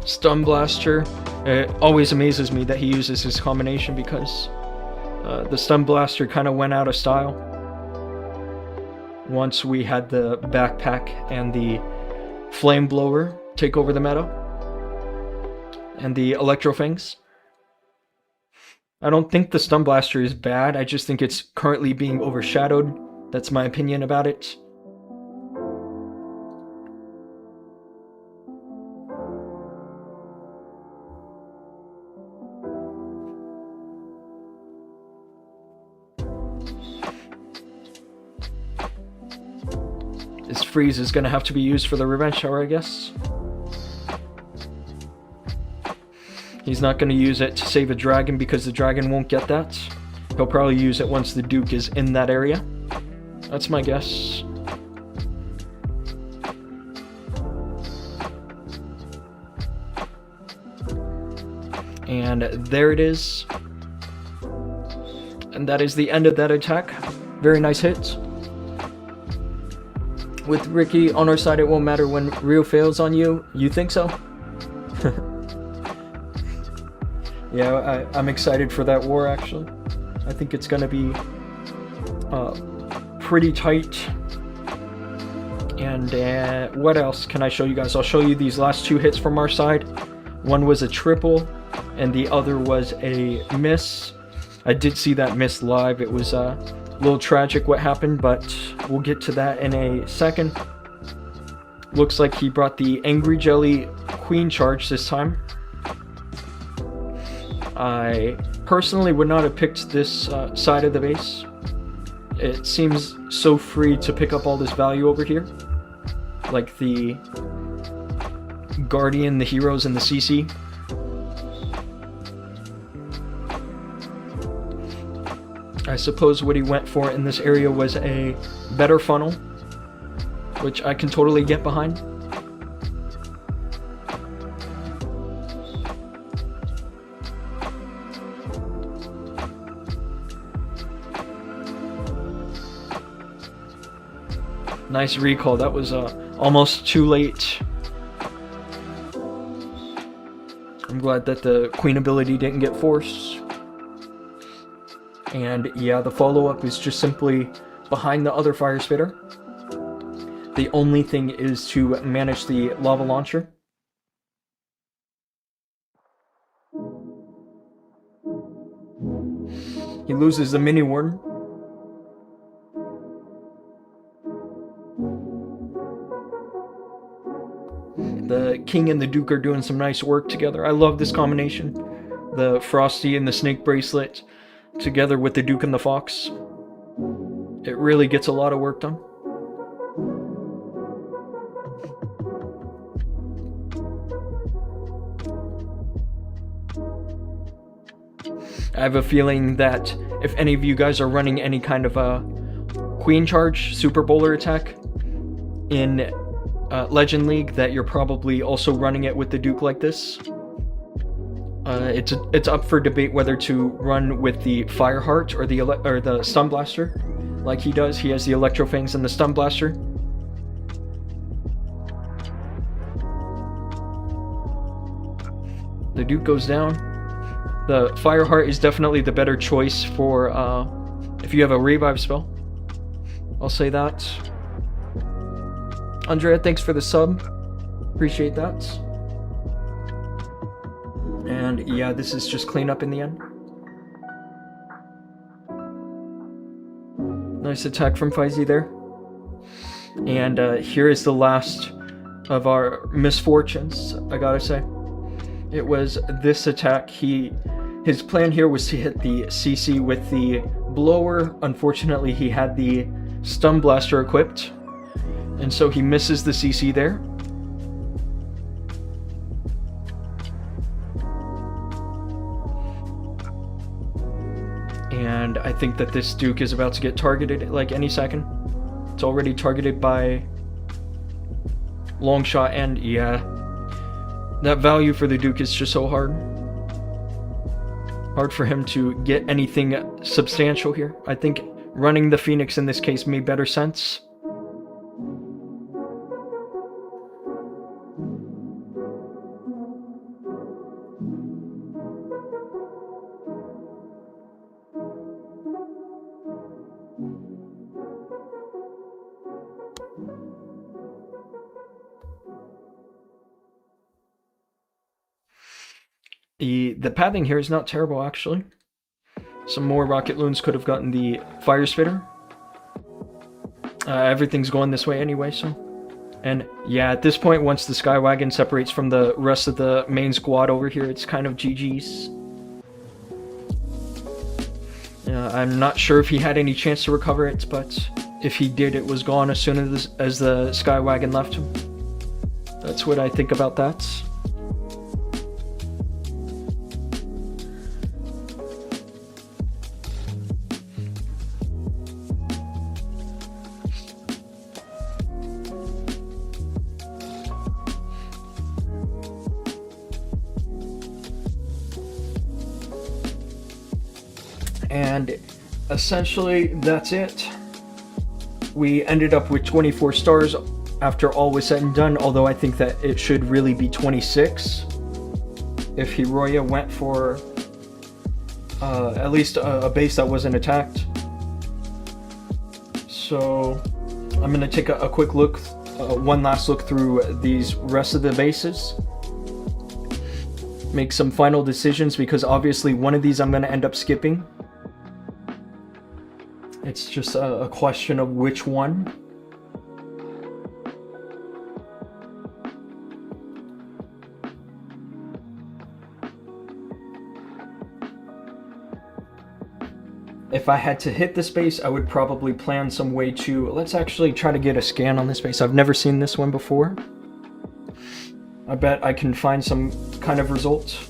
Stun Blaster. It always amazes me that he uses his combination because the Stun Blaster kind of went out of style once we had the backpack and the Flame Blower take over the meta. And the Electro Fangs. I don't think the Stun Blaster is bad, I just think it's currently being overshadowed. That's my opinion about it. This freeze is going to have to be used for the revenge shower, I guess. He's not going to use it to save a dragon because the dragon won't get that. He'll probably use it once the Duke is in that area. That's my guess. And there it is. And that is the end of that attack. Very nice hit. With Ricky on our side, it won't matter when Rio fails on you. You think so? Yeah, I'm excited for that war, actually. I think it's going to be pretty tight. And what else can I show you guys? I'll show you these last 2 hits from our side. One was a triple, and the other was a miss. I did see that miss live. It was a little tragic what happened, but we'll get to that in a second. Looks like he brought the Angry Jelly Queen charge this time. I personally would not have picked this side of the base. It seems so free to pick up all this value over here. Like the Guardian, the Heroes, and the CC. I suppose what he went for in this area was a better funnel, which I can totally get behind. Nice recall. That was almost too late. I'm glad that the Queen ability didn't get forced. And yeah, the follow-up is just simply behind the other fire spitter. The only thing is to manage the lava launcher. He loses the mini warden. The King and the Duke are doing some nice work together. I love this combination. The Frosty and the Snake Bracelet together with the Duke and the Fox. It really gets a lot of work done. I have a feeling that if any of you guys are running any kind of a Queen Charge Super Bowler attack in Legend League, that you're probably also running it with the Duke like this. It's up for debate whether to run with the Fireheart or the Stun Blaster, like he does. He has the Electro Fangs and the Stun Blaster. The Duke goes down. The Fireheart is definitely the better choice for if you have a revive spell. I'll say that. Andrea, thanks for the sub. Appreciate that. And yeah, this is just cleanup in the end. Nice attack from Faizi there. And here is the last of our misfortunes, I gotta say. It was this attack. His plan here was to hit the CC with the blower. Unfortunately, he had the stun blaster equipped, and so he misses the CC there. And I think that this Duke is about to get targeted like any second. It's already targeted by Longshot, and yeah, that value for the Duke is just so hard. Hard for him to get anything substantial here. I think running the Phoenix in this case made better sense. The pathing here is not terrible, actually. Some more rocket loons could have gotten the fire spitter. Everything's going this way anyway, so. And yeah, at this point, once the Skywagon separates from the rest of the main squad over here, it's kind of GG's. I'm not sure if he had any chance to recover it, but if he did, it was gone as soon as the Skywagon left him. That's what I think about that. And essentially, that's it. We ended up with 24 stars after all was said and done, although I think that it should really be 26 if Hiroya went for at least a base that wasn't attacked. So I'm going to take a quick look, one last look through these rest of the bases. Make some final decisions, because obviously one of these I'm going to end up skipping. It's just a question of which one. If I had to hit this base, I would probably plan some way to... Let's actually try to get a scan on this base. I've never seen this one before. I bet I can find some kind of result.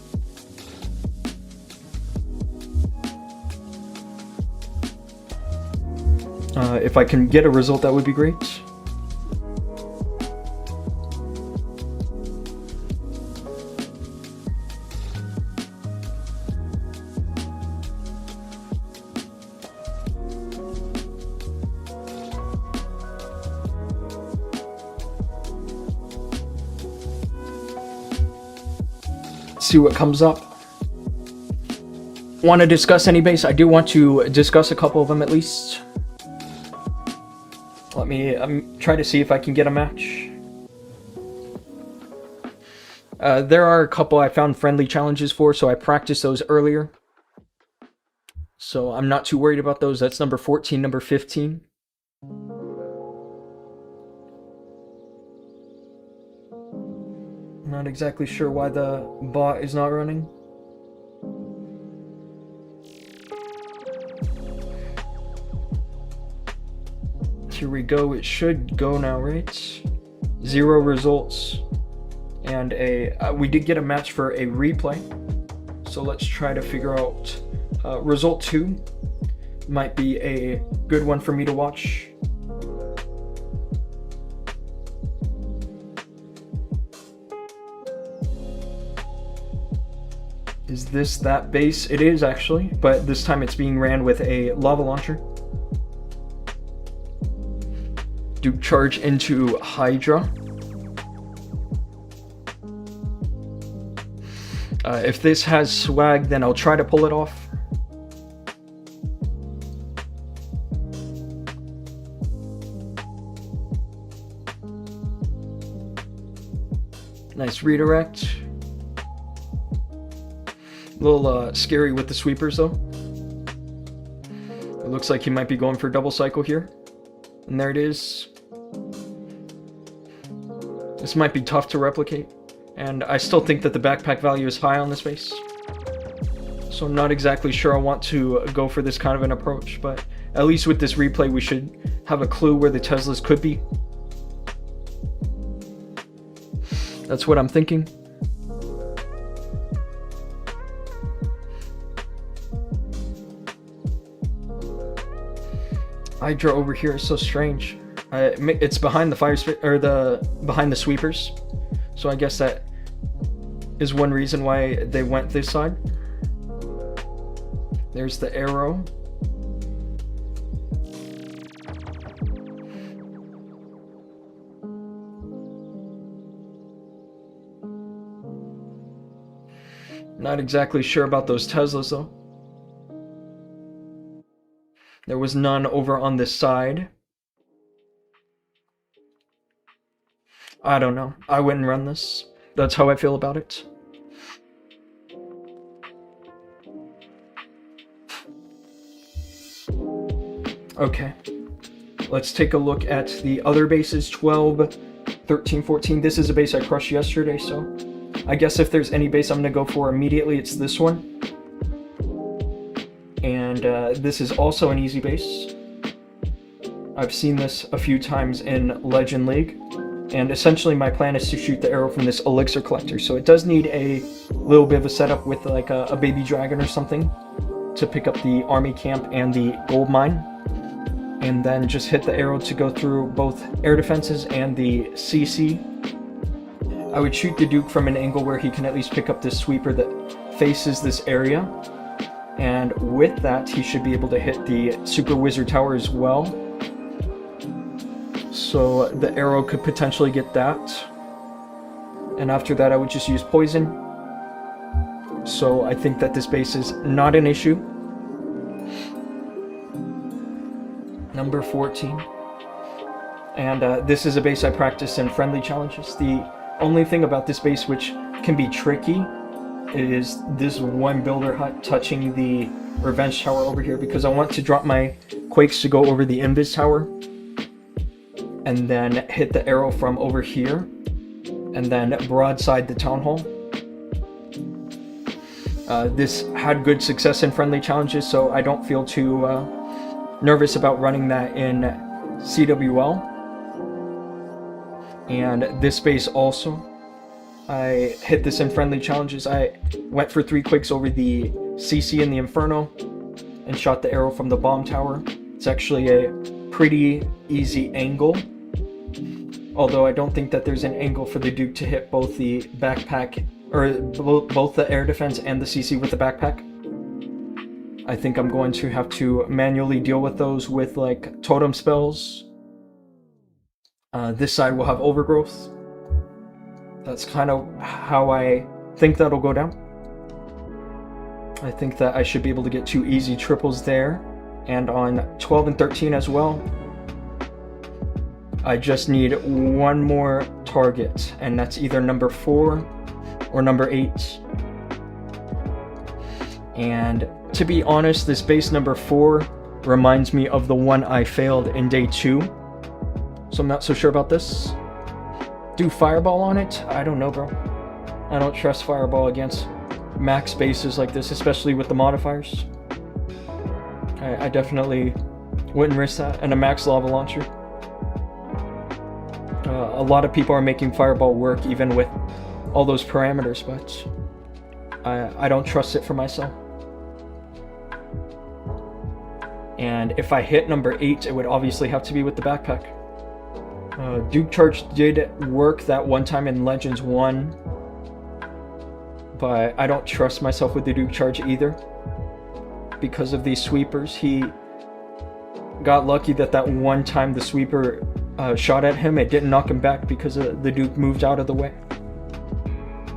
If I can get a result, that would be great. See what comes up. Want to discuss any base? I do want to discuss a couple of them at least. Let me try to see if I can get a match. There are a couple I found friendly challenges for, so I practiced those earlier. So I'm not too worried about those. That's number 14, number 15. Not exactly sure why the bot is not running. Here we go. It should go now, right? 0 results. And we did get a match for a replay. So let's try to figure out result 2. Might be a good one for me to watch. Is this that base? It is actually, but this time it's being ran with a lava launcher. Duke charge into Hydra. If this has swag, then I'll try to pull it off. Nice redirect. A little scary with the sweepers though. It looks like he might be going for double cycle here. And there it is. This might be tough to replicate. And I still think that the backpack value is high on this base. So I'm not exactly sure I want to go for this kind of an approach, but at least with this replay we should have a clue where the Teslas could be. That's what I'm thinking. Hydra over here is so strange. It's behind the behind the sweepers, so I guess that is one reason why they went this side. There's the arrow. Not exactly sure about those Teslas though. There was none over on this side. I don't know. I wouldn't run this. That's how I feel about it. Okay. Let's take a look at the other bases. 12, 13, 14. This is a base I crushed yesterday, so I guess if there's any base I'm going to go for immediately, it's this one. And this is also an easy base. I've seen this a few times in Legend League. And essentially my plan is to shoot the arrow from this elixir collector. So it does need a little bit of a setup with like a baby dragon or something to pick up the army camp and the gold mine. And then just hit the arrow to go through both air defenses and the CC. I would shoot the Duke from an angle where he can at least pick up this sweeper that faces this area. And with that, he should be able to hit the Super Wizard Tower as well. So the arrow could potentially get that. And after that, I would just use poison. So I think that this base is not an issue. Number 14. And this is a base I practice in friendly challenges. The only thing about this base which can be tricky is this one builder hut touching the Revenge Tower over here, because I want to drop my Quakes to go over the Invis Tower and then hit the arrow from over here and then broadside the Town Hall. This had good success in friendly challenges, so I don't feel too nervous about running that in CWL. And this base also, I hit this in friendly challenges. I went for 3 Quakes over the CC in the Inferno and shot the arrow from the bomb tower. It's actually a pretty easy angle, although I don't think that there's an angle for the Duke to hit both the backpack, or both the air defense and the CC with the backpack. I think I'm going to have to manually deal with those with like totem spells. This side will have overgrowth. That's kind of how I think that'll go down. I think that I should be able to get 2 easy triples there. And on 12 and 13 as well, I just need one more target, and that's either number 4 or number 8. And to be honest, this base number 4 reminds me of the one I failed in day 2. So I'm not so sure about this. Do Fireball on it? I don't know, bro. I don't trust Fireball against max bases like this, especially with the modifiers. I definitely wouldn't risk that. And a max lava launcher. A lot of people are making Fireball work even with all those parameters, but I don't trust it for myself. And if I hit number 8, it would obviously have to be with the backpack. Duke Charge did work that one time in Legends 1, but I don't trust myself with the Duke Charge either. Because of these sweepers, he got lucky that one time the sweeper shot at him, it didn't knock him back because the Duke moved out of the way.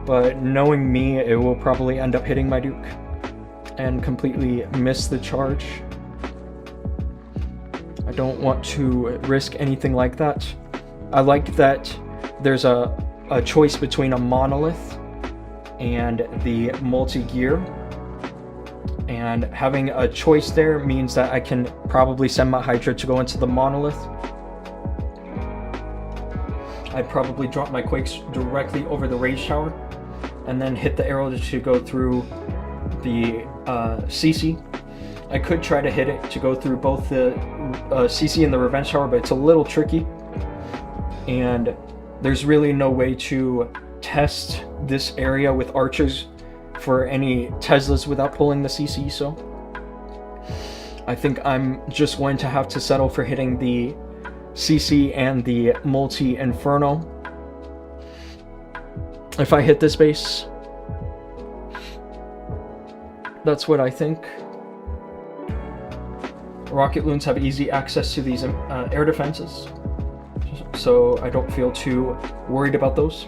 but knowing me, it will probably end up hitting my Duke and completely miss the charge. I don't want to risk anything like that. I like that there's a choice between a monolith and the multi-gear, and having a choice there means that I can probably send my Hydra to go into the monolith. I'd probably drop my Quakes directly over the Rage Tower and then hit the arrow to go through the CC. I could try to hit it to go through both the CC and the Revenge Tower, but it's a little tricky, and there's really no way to test this area with archers for any Teslas without pulling the CC, so I think I'm just going to have to settle for hitting the CC and the multi-inferno. If I hit this base, that's what I think. Rocket loons have easy access to these air defenses, so I don't feel too worried about those.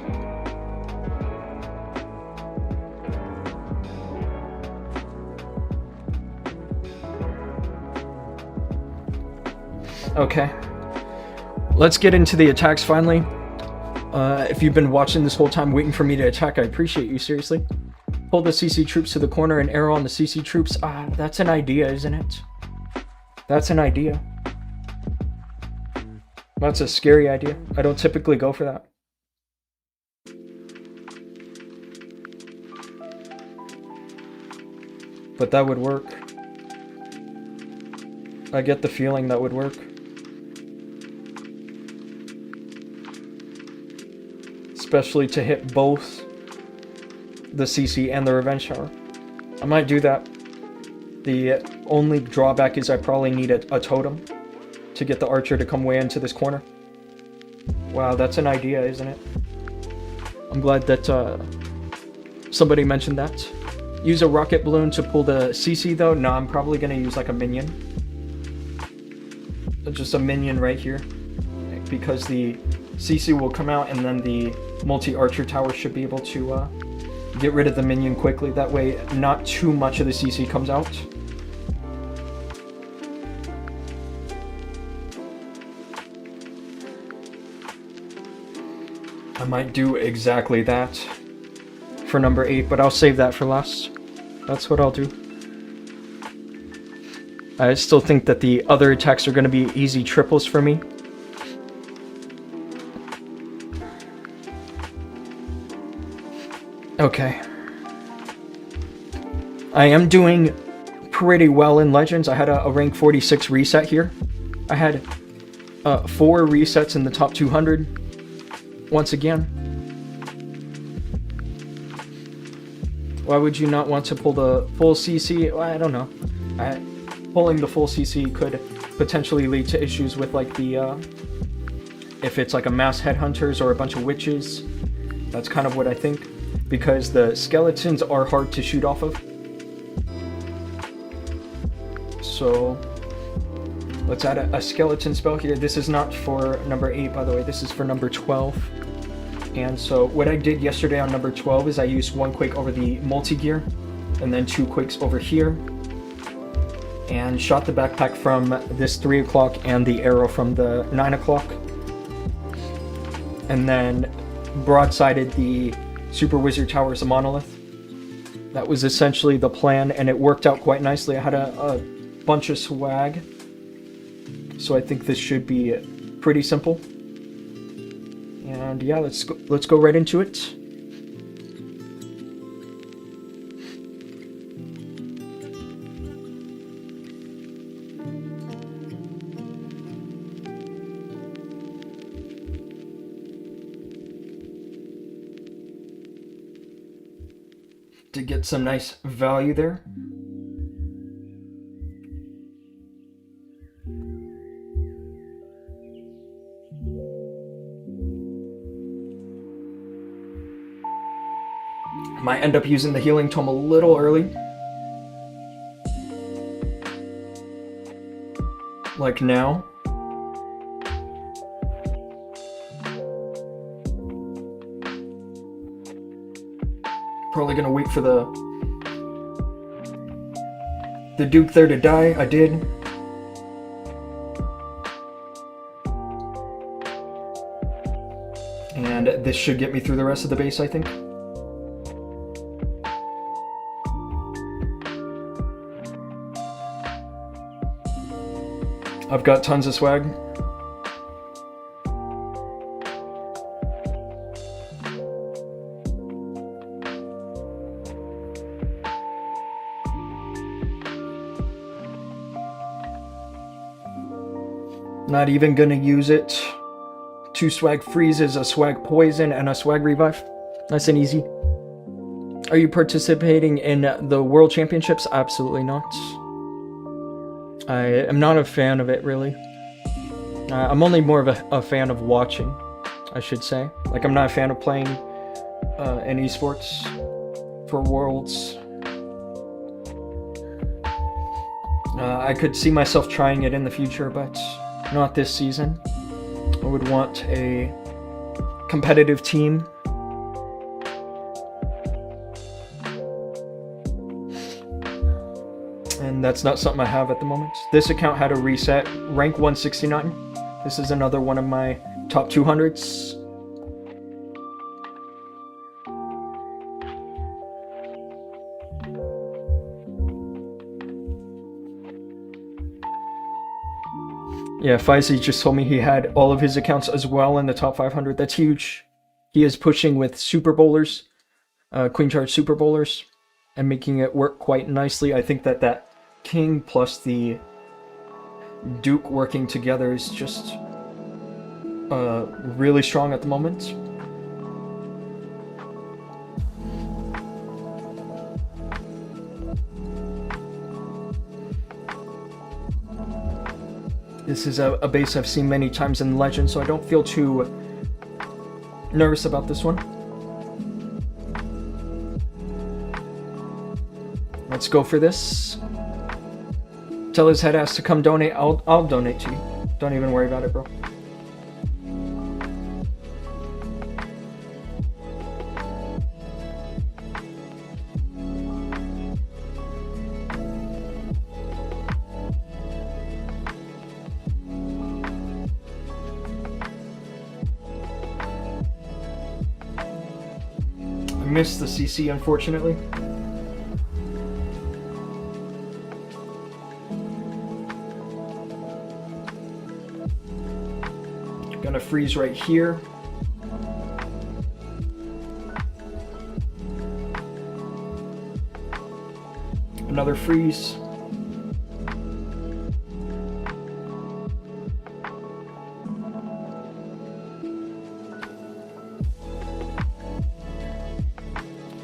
Okay, let's get into the attacks finally. If you've been watching this whole time waiting for me to attack, I appreciate you, seriously. Pull the CC troops to the corner and arrow on the CC troops. That's an idea, isn't it? That's an idea. That's a scary idea. I don't typically go for that. But that would work. I get the feeling that would work. Especially to hit both the CC and the Revenge Tower. I might do that. The only drawback is I probably need a totem to get the archer to come way into this corner. Wow, that's an idea, isn't it? I'm glad that somebody mentioned that. Use a rocket balloon to pull the CC though? No, I'm probably going to use like a minion. Just a minion right here. Because the CC will come out and then the multi-archer tower should be able to get rid of the minion quickly. That way not too much of the CC comes out. I might do exactly that for number 8, but I'll save that for last. That's what I'll do. I still think that the other attacks are going to be easy triples for me. Okay. I am doing pretty well in Legends. I had a rank 46 reset here. I had 4 resets in the top 200. Once again. Why would you not want to pull the full CC? Well, I don't know. Pulling the full CC could potentially lead to issues with like the if it's like a mass headhunters or a bunch of witches. That's kind of what I think, because the skeletons are hard to shoot off of. So let's add a skeleton spell here. This is not for number 8, by the way. This is for number 12. And so what I did yesterday on number 12 is I used 1 quake over the multi-gear and then 2 quakes over here, and shot the backpack from this 3 o'clock and the arrow from the 9 o'clock. And then broadsided the Super Wizard Tower as a monolith. That was essentially the plan, and it worked out quite nicely. I had a bunch of swag, so I think this should be pretty simple. And yeah, let's go right into it. To get some nice value there. Might end up using the healing tome a little early. Like now. Probably gonna wait for the Duke there to die. I did. And this should get me through the rest of the base, I think. I've got tons of swag. Not even gonna use it. 2 swag freezes, a swag poison, and a swag revive. Nice and easy. Are you participating in the World Championships? Absolutely not. I am not a fan of it, really. I'm only more of a fan of watching, I should say. Like, I'm not a fan of playing in esports for Worlds. I could see myself trying it in the future, but not this season. I would want a competitive team. And that's not something I have at the moment. This account had a reset, rank 169. This is another one of my top 200s. Yeah, Faisy just told me he had all of his accounts as well in the top 500. That's huge. He is pushing with Super Bowlers, Queen Charge Super Bowlers, and making it work quite nicely. I think that King plus the Duke working together is just really strong at the moment. This is a base I've seen many times in Legend, so I don't feel too nervous about this one. Let's go for this. Tell his head ass to come donate. I'll donate to you. Don't even worry about it, bro. I missed the CC, unfortunately. Gonna freeze right here. Another freeze.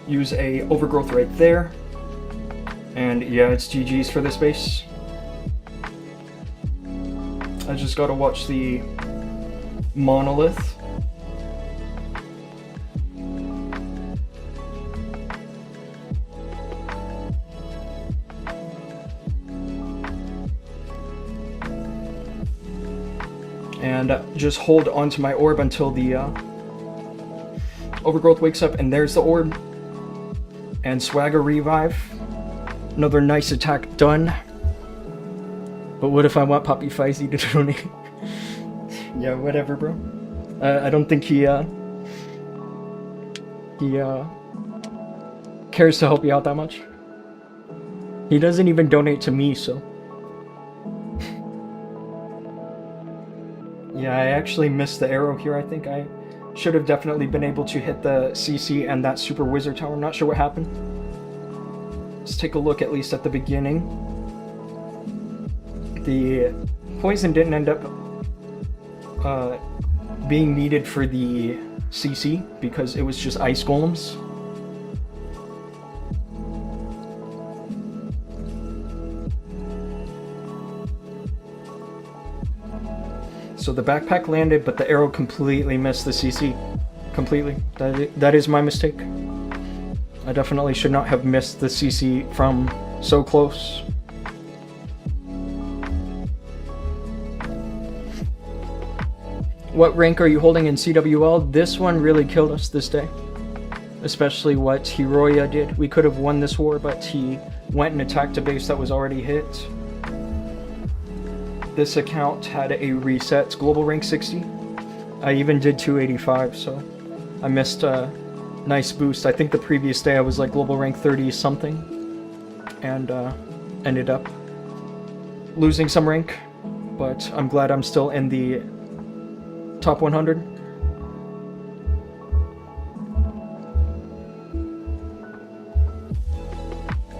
Use a overgrowth right there. And yeah, it's GG's for this base. I just gotta watch the monolith. And just hold onto my orb until the overgrowth wakes up, and there's the orb. And Swagger Revive. Another nice attack done. But what if I want Poppy Feisty to donate? Yeah, whatever, bro. I don't think he cares to help you out that much. He doesn't even donate to me, so. Yeah, I actually missed the arrow here. I think I should have definitely been able to hit the CC and that Super Wizard Tower. I'm not sure what happened. Let's take a look at least at the beginning. The poison didn't end up being needed for the CC because it was just ice golems. So the backpack landed, but the arrow completely missed the CC. Completely. That is my mistake. I definitely should not have missed the CC from so close. What rank are you holding in CWL? This one really killed us this day. especially what Hiroya did. We could have won this war, but he went and attacked a base that was already hit. This account had a reset, global rank 60. I even did 285, so I missed a nice boost. I think the previous day I was like global rank 30 something, and ended up losing some rank, but I'm glad I'm still in the top 100.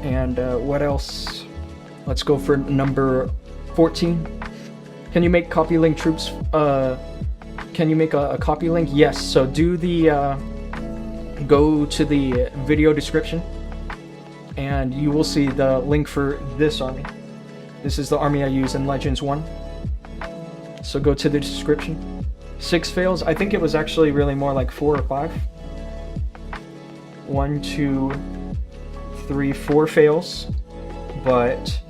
And what else? Let's go for number 14. Can you make copy link troops? Can you make a copy link? Yes. So do the go to the video description, and you will see the link for this army. This is the army I use in Legends 1. So go to the description. 6 fails. I think it was actually really more like 4 or 5. 1, 2, 3, 4 fails, but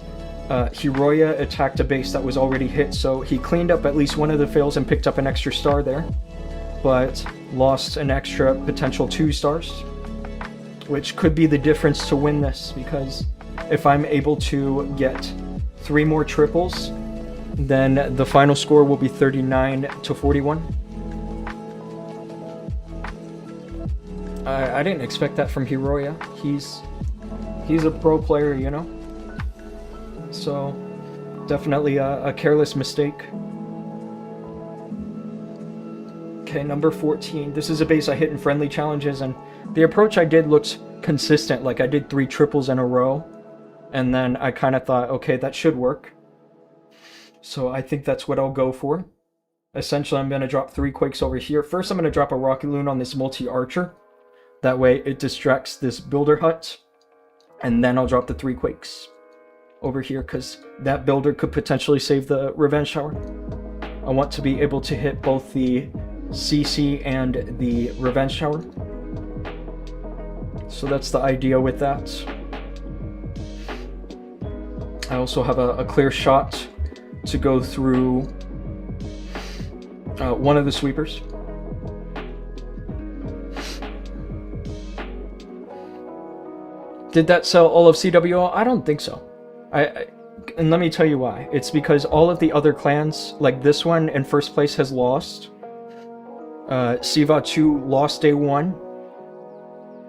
Hiroya attacked a base that was already hit, so he cleaned up at least one of the fails and picked up an extra star there, but lost an extra potential 2 stars, which could be the difference to win this, because if I'm able to get 3 more triples, then the final score will be 39 to 41. I didn't expect that from Hiroya. He's a pro player, you know? So, definitely a careless mistake. Okay, number 14. This is a base I hit in friendly challenges, and the approach I did looks consistent. Like, I did 3 triples in a row, and then I kind of thought, okay, that should work. So I think that's what I'll go for. Essentially, I'm going to drop 3 quakes over here. First, I'm going to drop a rocket loon on this multi-archer. That way, it distracts this builder hut. And then I'll drop the 3 quakes over here, because that builder could potentially save the revenge shower. I want to be able to hit both the CC and the revenge shower. So that's the idea with that. I also have a clear shot to go through one of the sweepers. Did that sell all of CWL? I don't think so. And let me tell you why. It's because all of the other clans, like this one in first place, has lost. Siva 2 lost day 1.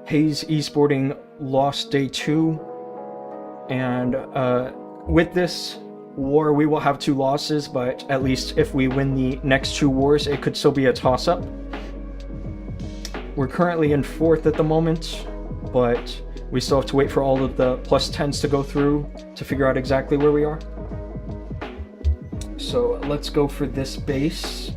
Hayes Esporting lost day 2. And with this war, we will have 2 losses, but at least if we win the next 2 wars, it could still be a toss-up. We're currently in 4th at the moment, but we still have to wait for all of the plus 10s to go through to figure out exactly where we are. So let's go for this base.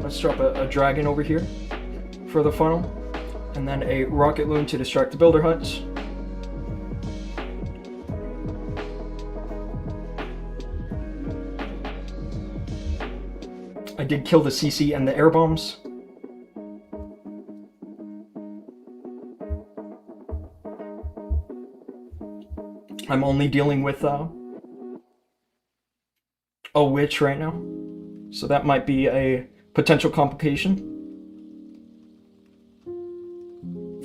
Let's drop a dragon over here for the funnel, and then a rocket loon to distract the builder hut. I did kill the CC and the air bombs. I'm only dealing with a witch right now, so that might be a potential complication.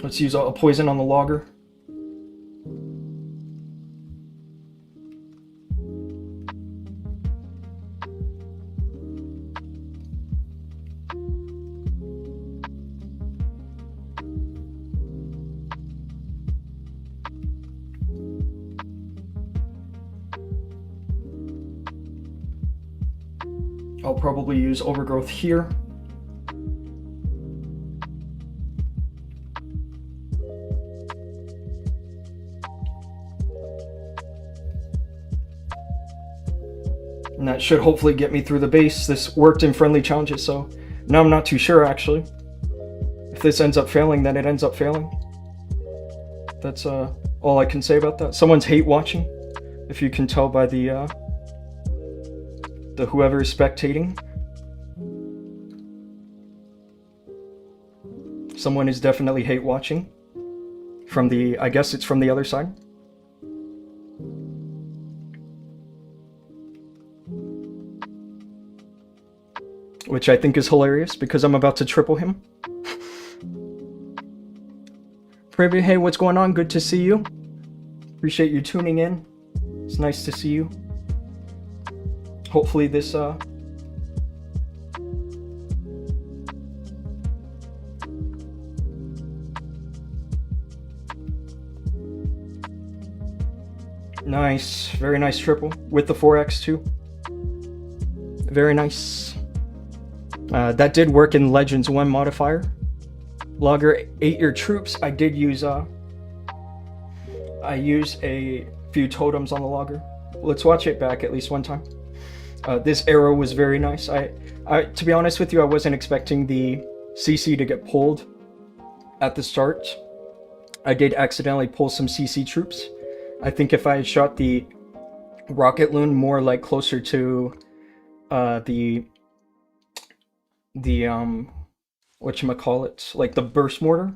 Let's use a poison on the logger. I'll probably use overgrowth here. And that should hopefully get me through the base. This worked in friendly challenges, so now I'm not too sure actually. If this ends up failing, then it ends up failing. That's all I can say about that. Someone's hate watching, if you can tell by the whoever is spectating. Someone is definitely hate watching. from the, I guess it's from the other side. Which I think is hilarious because I'm about to triple him. Privy, hey, what's going on? Good to see you. Appreciate you tuning in. It's nice to see you. Hopefully this nice, very nice triple with the 4x too. Very nice. That did work in Legends 1 modifier. Logger 8 your troops. I did use I used a few totems on the logger. Let's watch it back at least one time. This arrow was very nice. I to be honest with you, I wasn't expecting the CC to get pulled at the start. I did accidentally pull some CC troops. I think if I had shot the rocket loon more like closer to the whatchamacallit, like the burst mortar,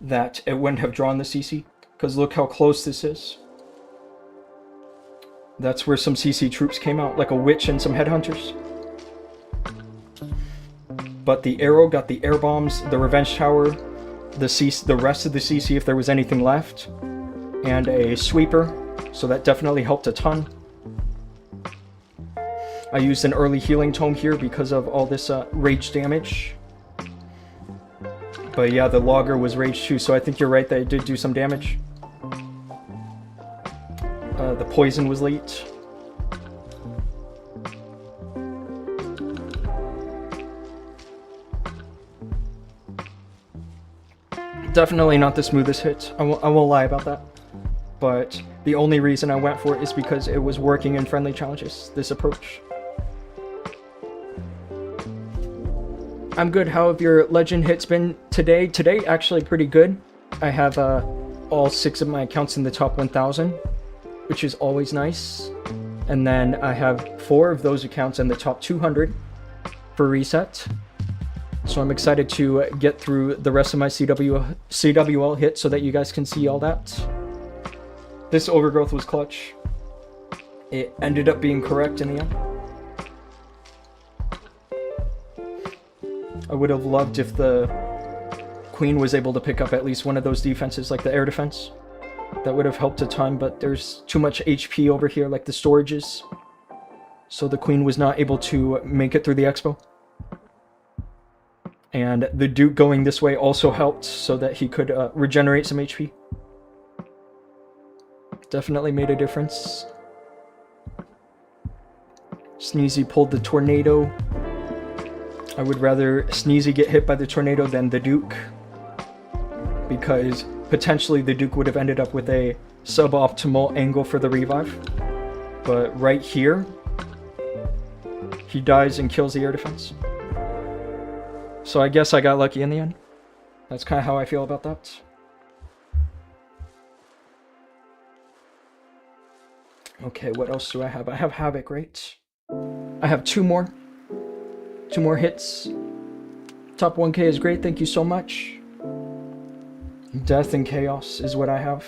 that it wouldn't have drawn the CC. Because look how close this is. That's where some CC troops came out, like a witch and some headhunters. But the arrow got the air bombs, the revenge tower, the rest of the CC if there was anything left, and a sweeper, so that definitely helped a ton. I used an early healing tome here because of all this rage damage. But yeah, the logger was rage too, so I think you're right that it did do some damage. The poison was late. Definitely not the smoothest hit. I won't lie about that. But the only reason I went for it is because it was working in friendly challenges, this approach. I'm good. How have your legend hits been today? Today, actually pretty good. I have all 6 of my accounts in the top 1,000, which is always nice. And then I have 4 of those accounts in the top 200 for reset. So I'm excited to get through the rest of my CWL hits so that you guys can see all that. This overgrowth was clutch. It ended up being correct in the end. I would have loved if the Queen was able to pick up at least one of those defenses, like the air defense. That would have helped a ton, but there's too much HP over here, like the storages. So the Queen was not able to make it through the expo. And the Duke going this way also helped so that he could regenerate some HP. Definitely made a difference. Sneezy pulled the tornado. I would rather Sneezy get hit by the tornado than the Duke, because potentially the Duke would have ended up with a suboptimal angle for the revive. But right here, he dies and kills the air defense. So I guess I got lucky in the end. That's kind of how I feel about that. Okay, what else do I have? I have Havoc, right? I have 2 more. 2 more hits. Top 1k is great, thank you so much. Death and Chaos is what I have.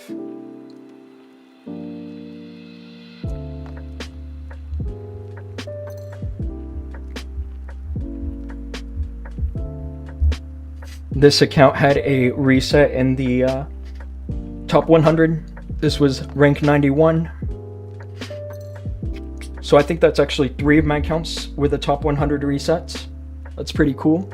This account had a reset in the top 100. This was rank 91. So I think that's actually 3 of my accounts with a top 100 reset. That's pretty cool.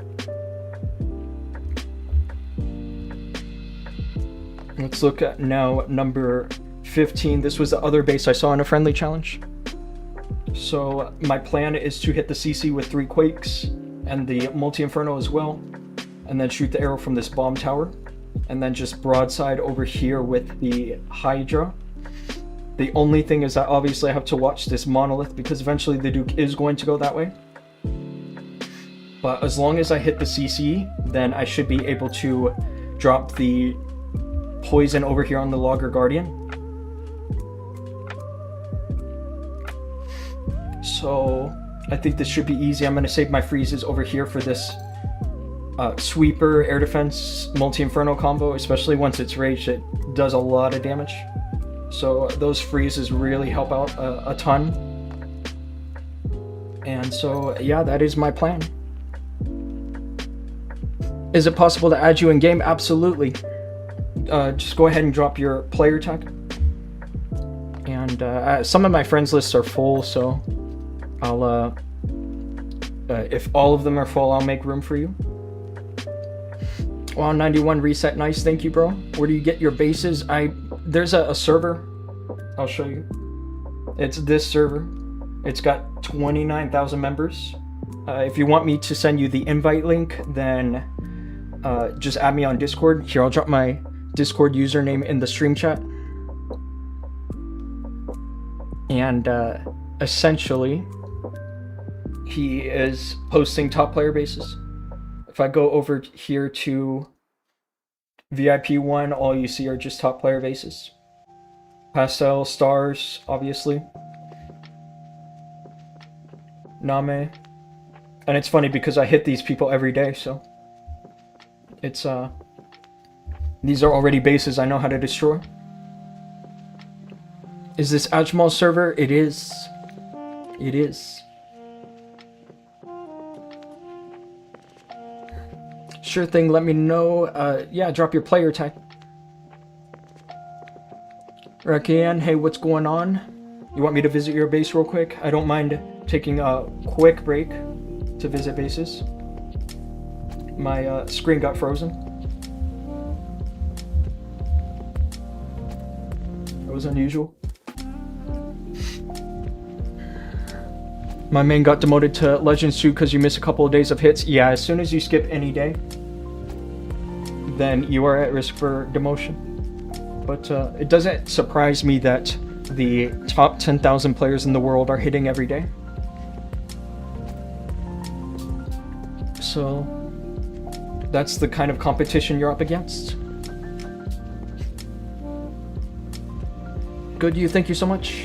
Let's look at now number 15. This was the other base I saw in a friendly challenge. So my plan is to hit the CC with 3 Quakes and the Multi-Inferno as well, and then shoot the arrow from this bomb tower, and then just broadside over here with the Hydra. The only thing is that obviously I have to watch this monolith because eventually the Duke is going to go that way. But as long as I hit the CC, then I should be able to drop the poison over here on the Logger Guardian. So I think this should be easy. I'm going to save my freezes over here for this sweeper, air defense, multi-inferno combo, especially once it's raged, it does a lot of damage. So those freezes really help out a ton. And so, yeah, that is my plan. Is it possible to add you in game? Absolutely. Just go ahead and drop your player tag. And some of my friends lists are full, so I'll if all of them are full, I'll make room for you. Wow, 91 reset, nice, thank you, bro. Where do you get your bases? There's a server, I'll show you. It's this server. It's got 29,000 members. If you want me to send you the invite link, then just add me on Discord. Here, I'll drop my Discord username in the stream chat. And essentially, he is posting top player bases. If I go over here to VIP 1, all you see are just top player bases. Pastel, stars, obviously. Name. And it's funny because I hit these people every day, so it's these are already bases I know how to destroy. Is this Ajmal's server? It is. It is. Sure thing, let me know. Yeah, drop your player tag. Rakian, hey, what's going on? You want me to visit your base real quick? I don't mind taking a quick break to visit bases. My screen got frozen. That was unusual. My main got demoted to Legends 2 because you miss a couple of days of hits. Yeah, as soon as you skip any day, then you are at risk for demotion. But it doesn't surprise me that the top 10,000 players in the world are hitting every day. So that's the kind of competition you're up against. Good, you. Thank you so much.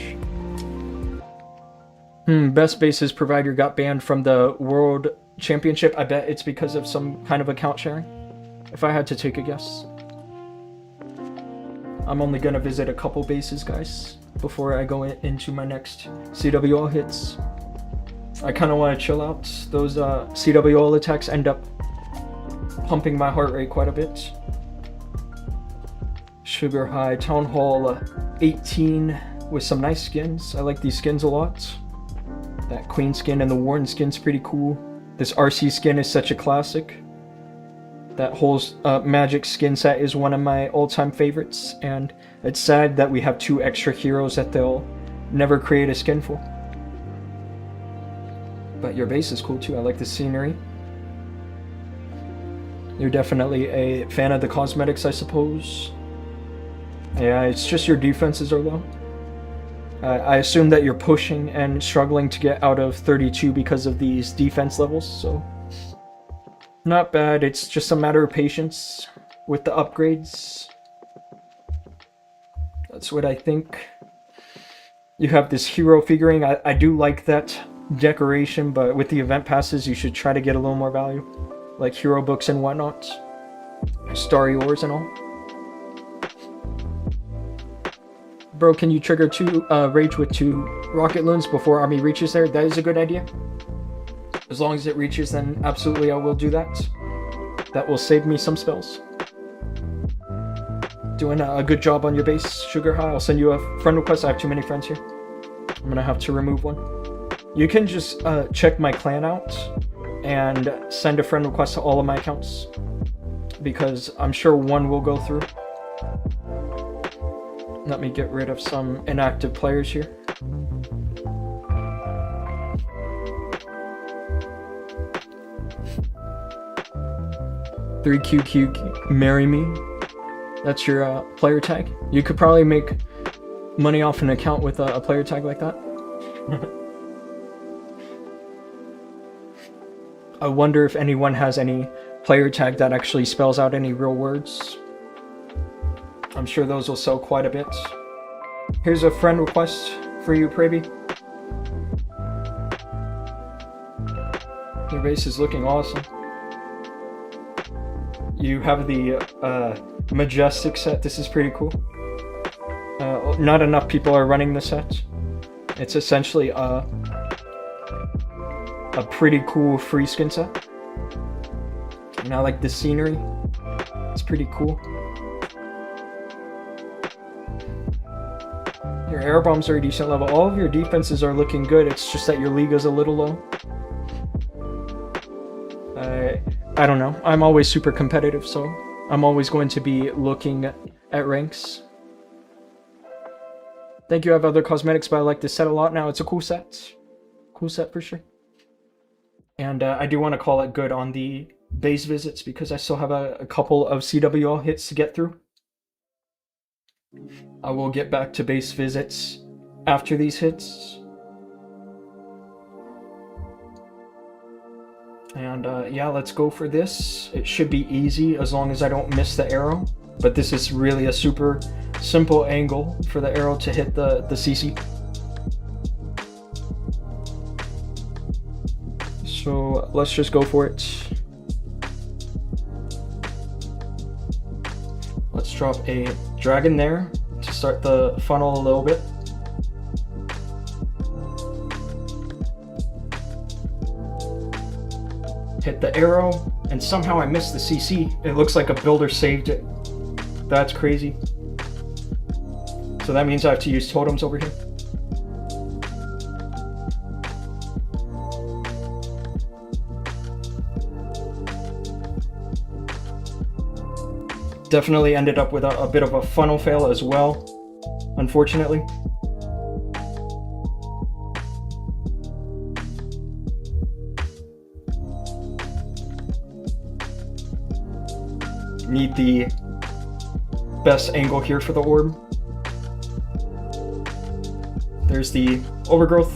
Best bases provider got banned from the World Championship. I bet it's because of some kind of account sharing. If I had to take a guess. I'm only gonna visit a couple bases, guys, before I go into my next CWL hits. I kind of want to chill out. Those CWL attacks end up pumping my heart rate quite a bit. Sugar High, Town Hall 18 with some nice skins. I like these skins a lot. That Queen skin and the Warden skin's pretty cool. This RC skin is such a classic. That whole magic skin set is one of my all-time favorites, and it's sad that we have 2 extra heroes that they'll never create a skin for. But your base is cool too. I like the scenery. You're definitely a fan of the cosmetics, I suppose. Yeah, it's just your defenses are low. I assume that you're pushing and struggling to get out of 32 because of these defense levels, so not bad. It's just a matter of patience with the upgrades. That's what I think. You have this hero figuring. I do like that decoration, but with the event passes, you should try to get a little more value, like hero books and whatnot, starry ores and all. Bro, can you trigger 2 rage with 2 rocket loons before army reaches there? That is a good idea. As long as it reaches, then absolutely I will do that. That will save me some spells. Doing a good job on your base, Sugar High. I'll send you a friend request. I have too many friends here. I'm gonna have to remove one. You can just check my clan out and send a friend request to all of my accounts, because I'm sure one will go through. Let me get rid of some inactive players here. $3QQ, marry me. That's your player tag. You could probably make money off an account with a player tag like that. I wonder if anyone has any player tag that actually spells out any real words. I'm sure those will sell quite a bit. Here's a friend request for you, Pravy. Your base is looking awesome. you have the Majestic set. This is pretty cool. Not enough people are running the set. It's essentially a pretty cool free skin set. And I like the scenery. It's pretty cool. Your air bombs are a decent level. All of your defenses are looking good. It's just that your league is a little low. I don't know. I'm always super competitive, so I'm always going to be looking at ranks. Thank you. I have other cosmetics, but I like this set a lot now. It's a cool set. Cool set for sure. And I do want to call it good on the base visits because I still have a couple of CWL hits to get through. I will get back to base visits after these hits. And yeah, let's go for this. It should be easy as long as I don't miss the arrow. But this is really a super simple angle for the arrow to hit the CC. So let's just go for it. Let's drop a dragon there to start the funnel a little bit. Hit the arrow, and somehow I missed the CC. It looks like a builder saved it. That's crazy. So that means I have to use totems over here. Definitely ended up with a bit of a funnel fail as well, unfortunately. Need the best angle here for the orb. There's the overgrowth.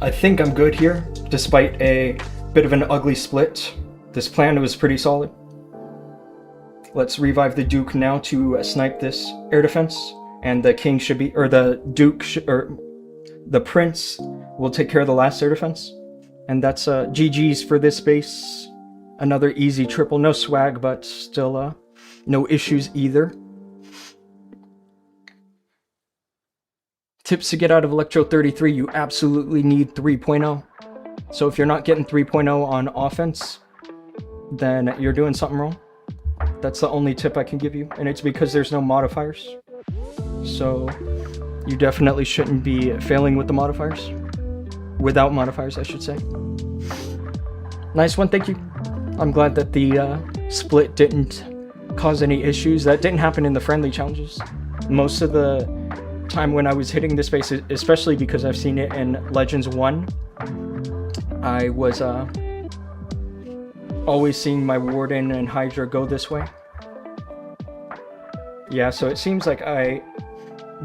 I think I'm good here, despite a bit of an ugly split. This plan was pretty solid. Let's revive the Duke now to snipe this air defense, and the King should be, or the Duke, or the Prince will take care of the last air defense. And that's GG's for this base. Another easy triple, no swag, but still no issues either. Tips to get out of Electro 33, you absolutely need 3.0. So if you're not getting 3.0 on offense, then you're doing something wrong. That's the only tip I can give you, and it's because there's no modifiers. So you definitely shouldn't be failing with the modifiers. Without modifiers, I should say. Nice one, thank you. I'm glad that the split didn't cause any issues. That didn't happen in the friendly challenges. Most of the time when I was hitting this base, especially because I've seen it in Legends 1, I was always seeing my Warden and Hydra go this way. Yeah, so it seems like I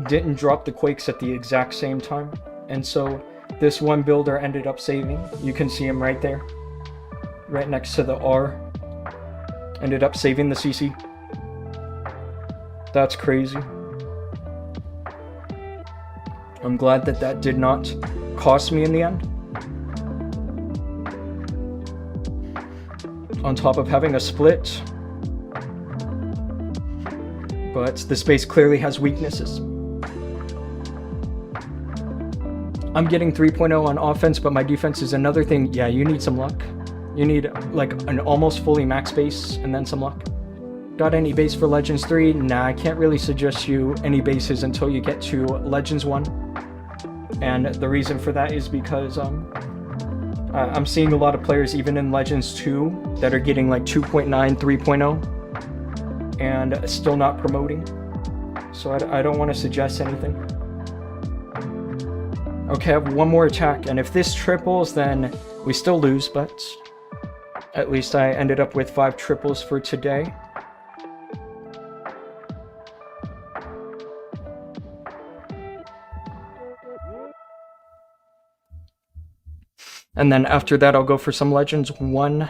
didn't drop the Quakes at the exact same time, and so this one builder ended up saving. You can see him right there, right next to the R. Ended up saving the CC. That's crazy. I'm glad that that did not cost me in the end. On top of having a split. But this base clearly has weaknesses. I'm getting 3.0 on offense, but my defense is another thing. Yeah, you need some luck. You need like an almost fully max base and then some luck. Got any base for Legends 3? Nah, I can't really suggest you any bases until you get to Legends 1. And the reason for that is because I'm seeing a lot of players even in Legends 2 that are getting like 2.9, 3.0 and still not promoting. So I don't want to suggest anything. Okay, I have one more attack, and if this triples, then we still lose, but at least I ended up with 5 triples for today. And then after that, I'll go for some legends. 1.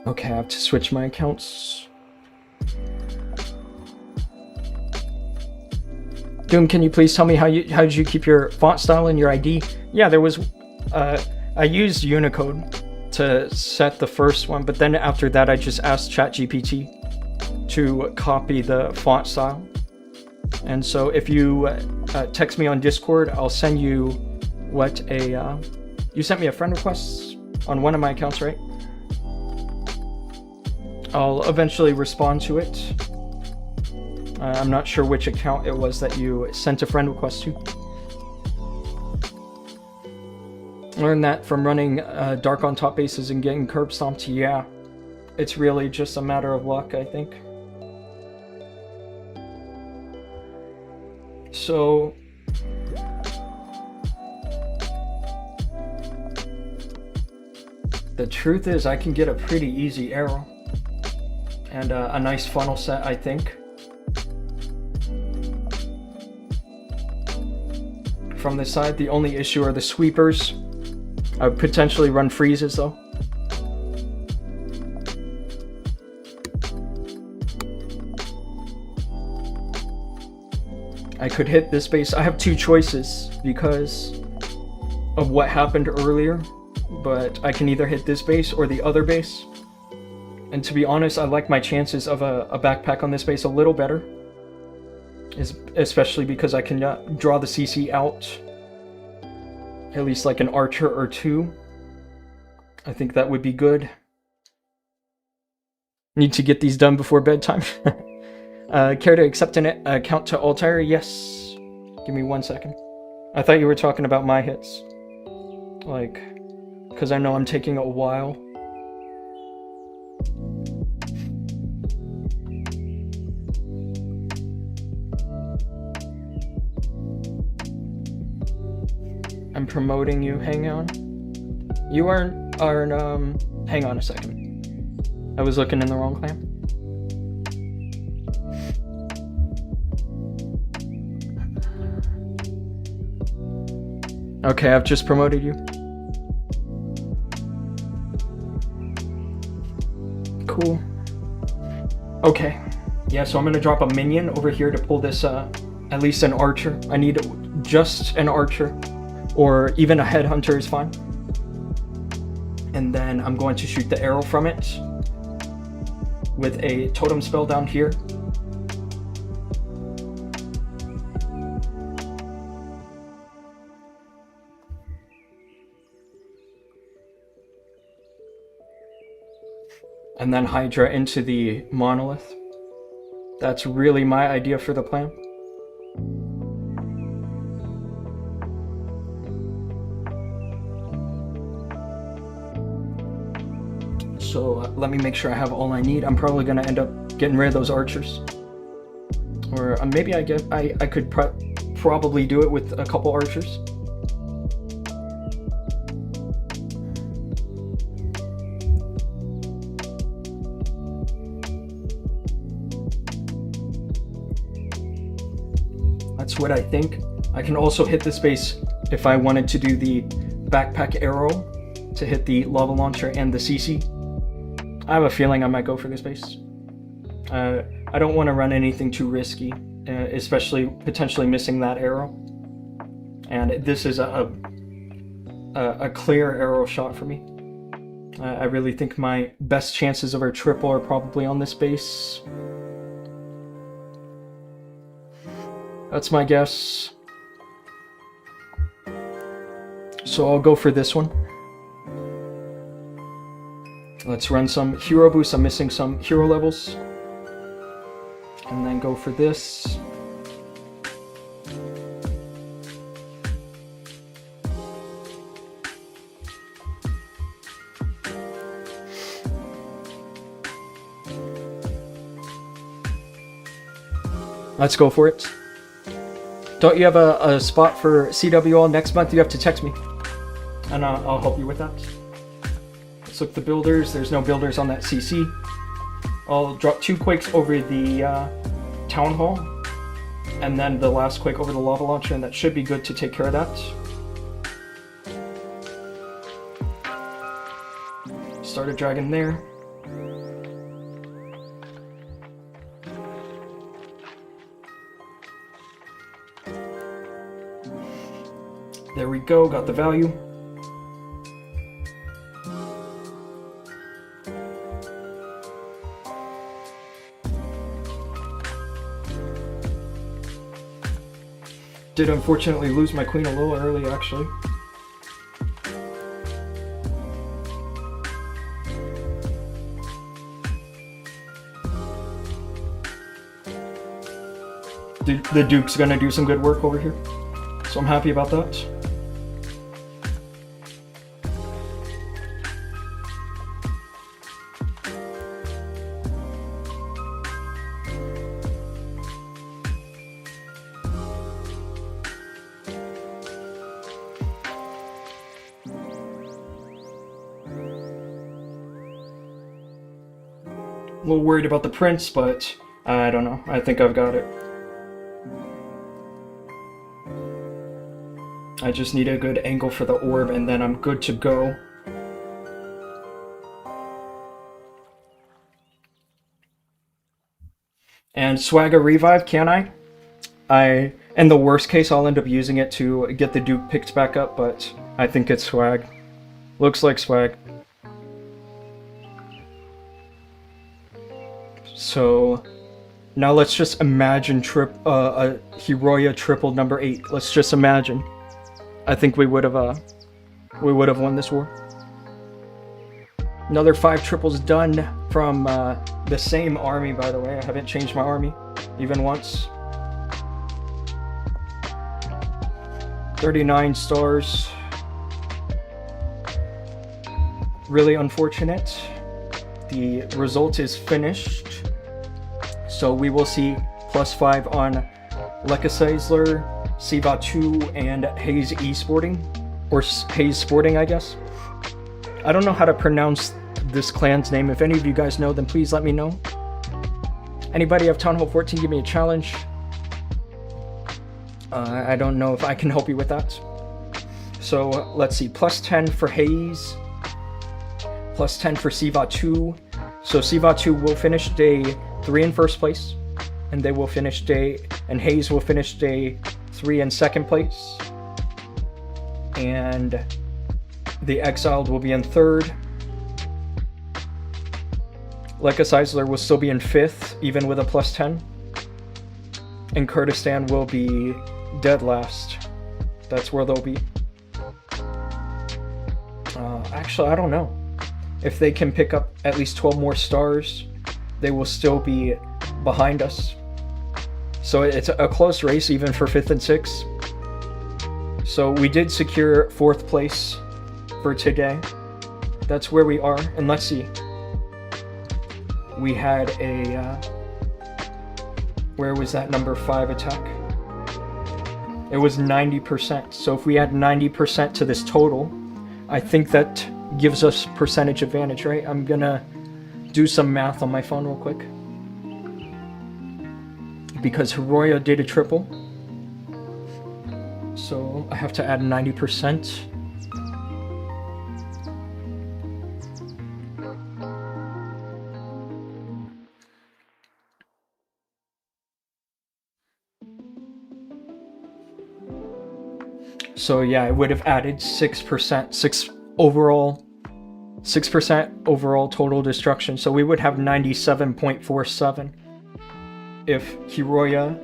Okay, I have to switch my accounts. Dhoom, can you please tell me how did you keep your font style and your ID? Yeah, there was, I used Unicode to set the first one, but then after that I just asked ChatGPT to copy the font style. And so if you text me on Discord, I'll send you what a, you sent me a friend request on one of my accounts, right? I'll eventually respond to it. I'm not sure which account it was that you sent a friend request to. Learned that from running dark on top bases and getting curb stomped. Yeah, it's really just a matter of luck, I think. So the truth is I can get a pretty easy arrow and a nice funnel set, I think. From this side, the only issue are the sweepers. I would potentially run freezes though. I could hit this base. I have 2 choices because of what happened earlier, but I can either hit this base or the other base. And to be honest, I like my chances of a backpack on this base a little better. Especially because I can draw the CC out. At least like an archer or 2. I think that would be good. Need to get these done before bedtime. Care to accept an account to Altair? Yes. Give me 1 second. I thought you were talking about my hits. Like, because I know I'm taking a while. I'm promoting you. Hang on. You aren't. Hang on a second. I was looking in the wrong clan. Okay, I've just promoted you. Cool. Okay. Yeah, so I'm gonna drop a minion over here to pull this, at least an archer. I need just an archer. Or even a headhunter is fine. And then I'm going to shoot the arrow from it with a totem spell down here. And then Hydra into the monolith. That's really my idea for the plan. So let me make sure I have all I need. I'm probably gonna end up getting rid of those archers. Or maybe I could probably do it with a couple archers. That's what I think. I can also hit this base if I wanted to do the backpack arrow to hit the lava launcher and the CC. I have a feeling I might go for this base. I don't want to run anything too risky, especially potentially missing that arrow. And this is a clear arrow shot for me. I really think my best chances of a triple are probably on this base. That's my guess. So I'll go for this one. Let's run some hero boosts. I'm missing some hero levels. And then go for this. Let's go for it. Don't you have a spot for CWL next month? You have to text me. And I'll help you with that. Let's look at the builders. There's no builders on that CC. I'll drop 2 quakes over the town hall. And then the last quake over the lava launcher, and that should be good to take care of that. Start a dragon there. There we go, got the value. Did unfortunately lose my queen a little early, actually. The Duke's gonna do some good work over here, so I'm happy about that. A little worried about the prince, but I don't know. I think I've got it. I just need a good angle for the orb, and then I'm good to go. And Swagger Revive, can I? In the worst case, I'll end up using it to get the Duke picked back up, but I think it's swag. Looks like swag. So now let's just imagine a Hiroya triple number 8. Let's just imagine. I think we would have won this war. Another 5 triples done from the same army, by the way. I haven't changed my army even once. 39 stars. Really unfortunate. The result is finished. So we will see +5 on Lekkaseisler, Siva 2, and Hayes Esporting. Or Hayes Sporting, I guess. I don't know how to pronounce this clan's name. If any of you guys know, then please let me know. Anybody have Town Hall 14, give me a challenge. I don't know if I can help you with that. So let's see, +10 for Hayes, +10 for Siva 2. So Siva 2 will finish day 3 in first place, and they will finish and Hayes will finish day 3 in second place. And the Exiled will be in third. Lekkaseisler will still be in 5th, even with a +10. And Kurdistan will be dead last. That's where they'll be. Actually, I don't know. If they can pick up at least 12 more stars, they will still be behind us. So it's a close race even for 5th and 6th. So we did secure 4th place for today. That's where we are. And let's see. We had a... where was that number 5 attack? It was 90%. So if we add 90% to this total, I think that gives us percentage advantage, right? I'm gonna do some math on my phone real quick. Because Hiroya did a triple. So I have to add 90%. So yeah, it would have added 6%, 6% overall total destruction. So we would have 97.47 if Hiroya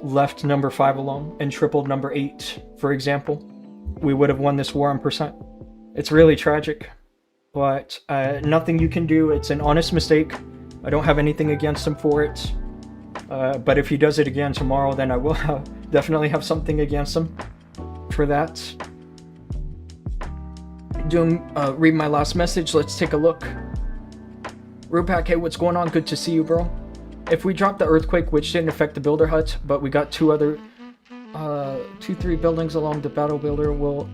left number 5 alone and tripled number 8, for example. We would have won this war on percent. It's really tragic, but nothing you can do. It's an honest mistake. I don't have anything against him for it. But if he does it again tomorrow, then I will definitely have something against him for that. Dhoom, read my last message. Let's take a look. Rupak, hey, what's going on? Good to see you, bro. If we drop the earthquake, which didn't affect the builder hut, but we got 3 buildings along the battle builder, will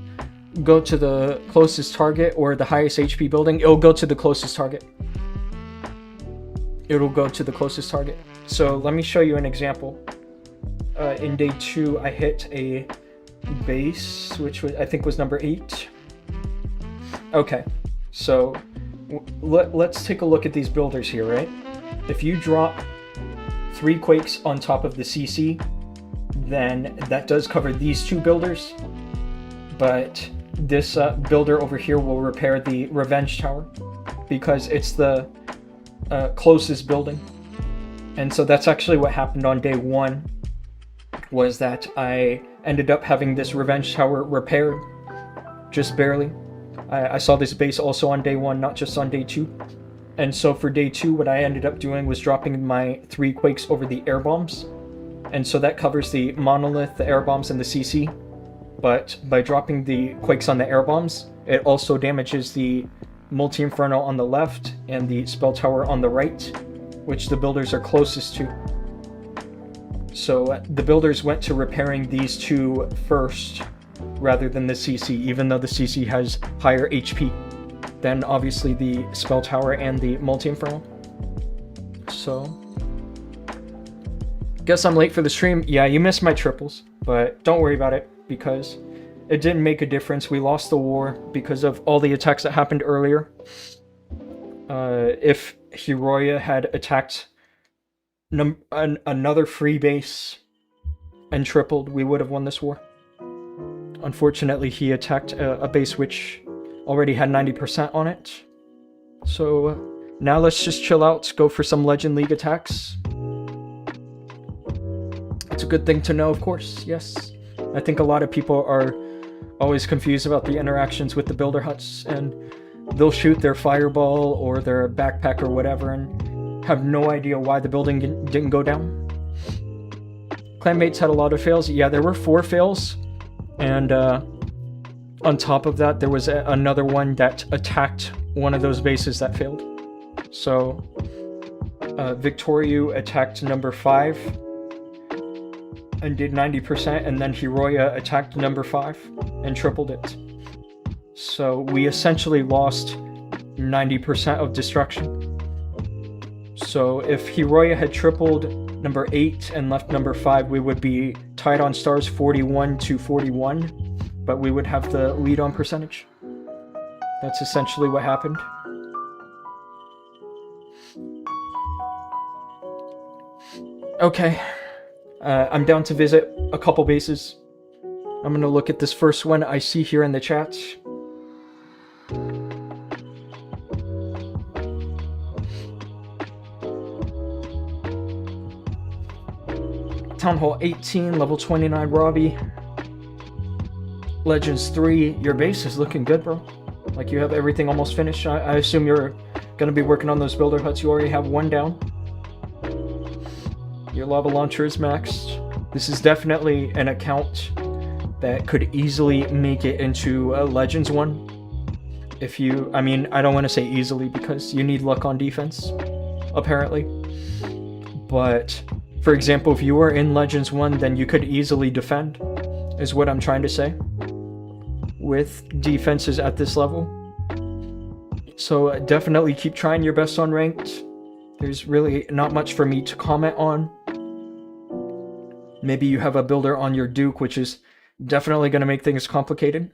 go to the closest target or the highest HP building. It'll go to the closest target. It'll go to the closest target. So let me show you an example. in day 2 I hit a base, which was, I think was number 8. Okay, so let's take a look at these builders here, right? If you drop 3 quakes on top of the CC, then that does cover these 2 builders, but this builder over here will repair the Revenge Tower because it's the closest building. And so that's actually what happened on day 1, was that I ended up having this Revenge Tower repaired, just barely. I saw this base also on day 1, not just on day 2. And so for day 2, what I ended up doing was dropping my 3 quakes over the air bombs. And so that covers the monolith, the air bombs, and the CC. But by dropping the quakes on the air bombs, it also damages the multi-inferno on the left and the spell tower on the right, which the builders are closest to. So the builders went to repairing these 2 first rather than the CC, even though the CC has higher HP than obviously the spell tower and the multi-inferno. So guess I'm late for the stream. Yeah, you missed my triples, but don't worry about it because it didn't make a difference. We lost the war because of all the attacks that happened earlier. If Hiroya had attacked another free base and tripled, we would have won this war. Unfortunately, he attacked a base which already had 90% on it. So now let's just chill out, go for some Legend League attacks. It's a good thing to know, of course, yes. I think a lot of people are always confused about the interactions with the builder huts, and they'll shoot their fireball or their backpack or whatever and have no idea why the building didn't go down. Clanmates had a lot of fails. Yeah, there were 4 fails, and on top of that, there was another one that attacked one of those bases that failed. So Victoriu attacked number 5 and did 90%, and then Hiroya attacked number 5 and tripled it. So we essentially lost 90% of destruction. So if Hiroya had tripled number 8 and left number 5, we would be tied on stars 41-41, but we would have the lead on percentage. That's essentially what happened. Okay, I'm down to visit a couple bases. I'm gonna look at this first one I see here in the chat. Town Hall 18, level 29 Robbie. Legends 3, your base is looking good, bro. Like, you have everything almost finished. I assume you're gonna be working on those builder huts. You already have 1 down. Your lava launcher is maxed. This is definitely an account that could easily make it into a Legends 1. If you, I mean, I don't want to say easily because you need luck on defense, apparently. But, for example, if you were in Legends 1, then you could easily defend, is what I'm trying to say, with defenses at this level. So definitely keep trying your best on ranked. There's really not much for me to comment on. Maybe you have a builder on your Duke, which is definitely going to make things complicated.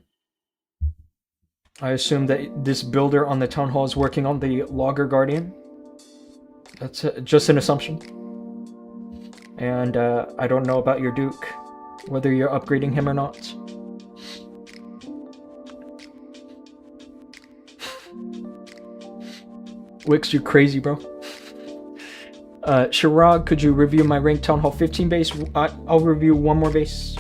I assume that this builder on the Town Hall is working on the Logger Guardian. That's just an assumption. And I don't know about your Duke, whether you're upgrading him or not. Wix, you crazy, bro. Shirag, could you review my ranked Town Hall 15 base? I'll review 1 more base.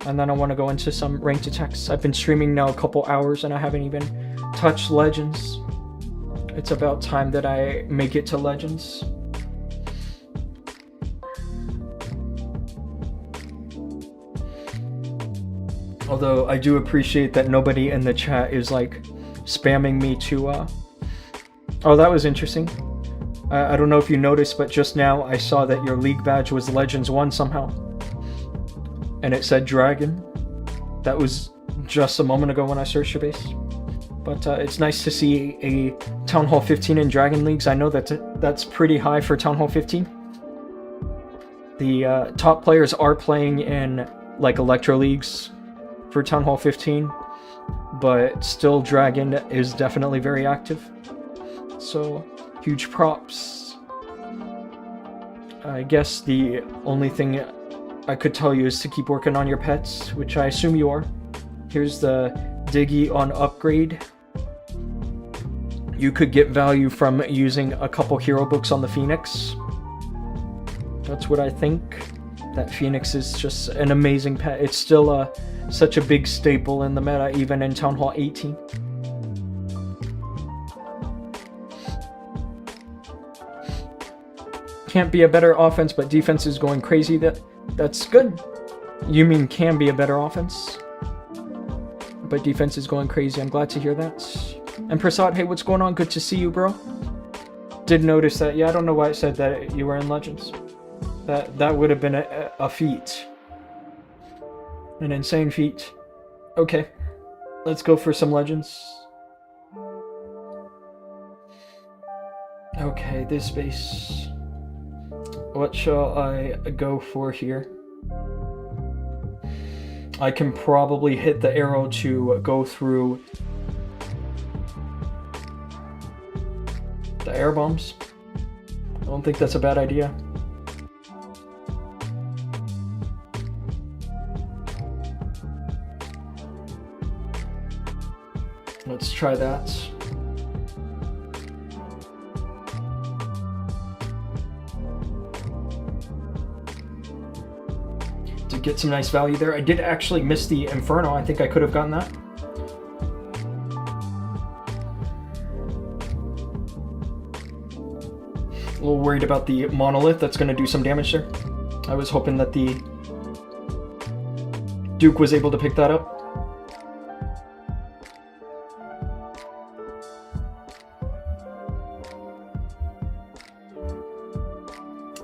And then I want to go into some ranked attacks. I've been streaming now a couple hours and I haven't even touched Legends. It's about time that I make it to Legends. Although I do appreciate that nobody in the chat is like spamming me to Oh, that was interesting. I don't know if you noticed, but just now I saw that your league badge was Legends 1 somehow. And it said Dragon. That was just a moment ago when I searched your base. But it's nice to see a Town Hall 15 in Dragon Leagues. I know that that's pretty high for Town Hall 15. The top players are playing in like Electro Leagues for Town Hall 15, but still Dragon is definitely very active. So huge props. I guess the only thing I could tell you is to keep working on your pets, which I assume you are. Here's the Diggy on upgrade. You could get value from using a couple hero books on the Phoenix. That's what I think. That Phoenix is just an amazing pet. It's still such a big staple in the meta, even in Town Hall 18. Can't be a better offense, but defense is going crazy. That's good. You mean can be a better offense, but defense is going crazy. I'm glad to hear that. And Prasad, hey, what's going on? Good to see you, bro. Did notice that. Yeah, I don't know why I said that you were in Legends. That would have been a feat. An insane feat. Okay, let's go for some Legends. Okay, this base. What shall I go for here? I can probably hit the arrow to go through the air bombs. I don't think that's a bad idea. Let's try that. To get some nice value there. I did actually miss the Inferno. I think I could have gotten that. A little worried about the Monolith. That's going to do some damage there. I was hoping that the Duke was able to pick that up.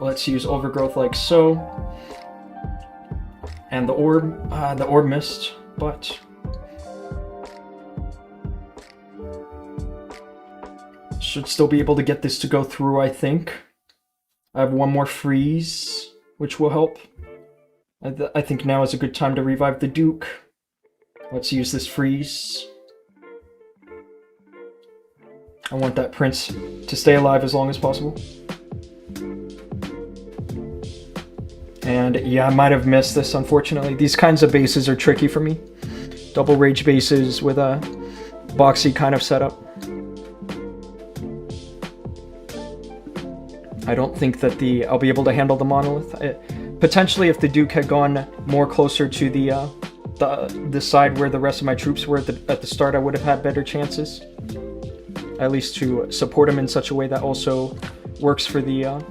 Let's use Overgrowth like so. And the orb missed, but should still be able to get this to go through, I think. I have one more freeze, which will help. I think now is a good time to revive the Duke. Let's use this freeze. I want that Prince to stay alive as long as possible. And yeah, I might have missed this, unfortunately. These kinds of bases are tricky for me. Double rage bases with a boxy kind of setup. I don't think that I'll be able to handle the Monolith. Potentially, if the Duke had gone more closer to the side where the rest of my troops were at the start, I would have had better chances. At least to support him in such a way that also works for the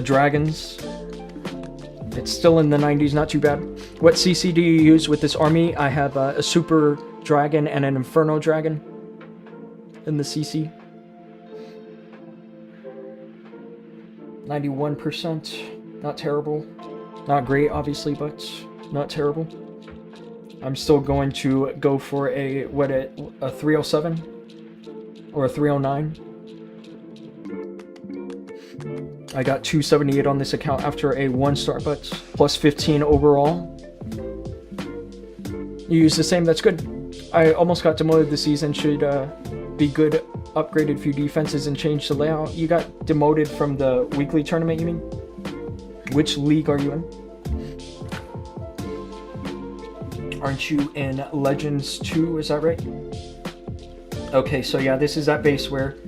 dragons. It's still in the 90s, not too bad. What CC do you use with this army? I have a super dragon and an inferno dragon in the CC. 91%, not terrible. Not great, obviously, but not terrible. I'm still going to go for a 307 or a 309. I got 278 on this account after a 1-star, but plus 15 overall. You use the same, that's good. I almost got demoted this season, should be good. Upgraded a few defenses and changed the layout. You got demoted from the weekly tournament, you mean? Which league are you in? Aren't you in Legends 2, is that right? Okay, so yeah, this is that base where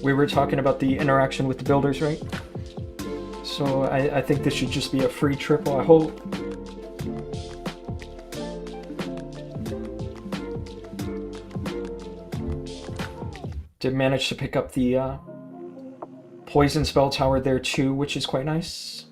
we were talking about the interaction with the builders, right? So I think this should just be a free triple, I hope. Did manage to pick up the poison spell tower there too, which is quite nice.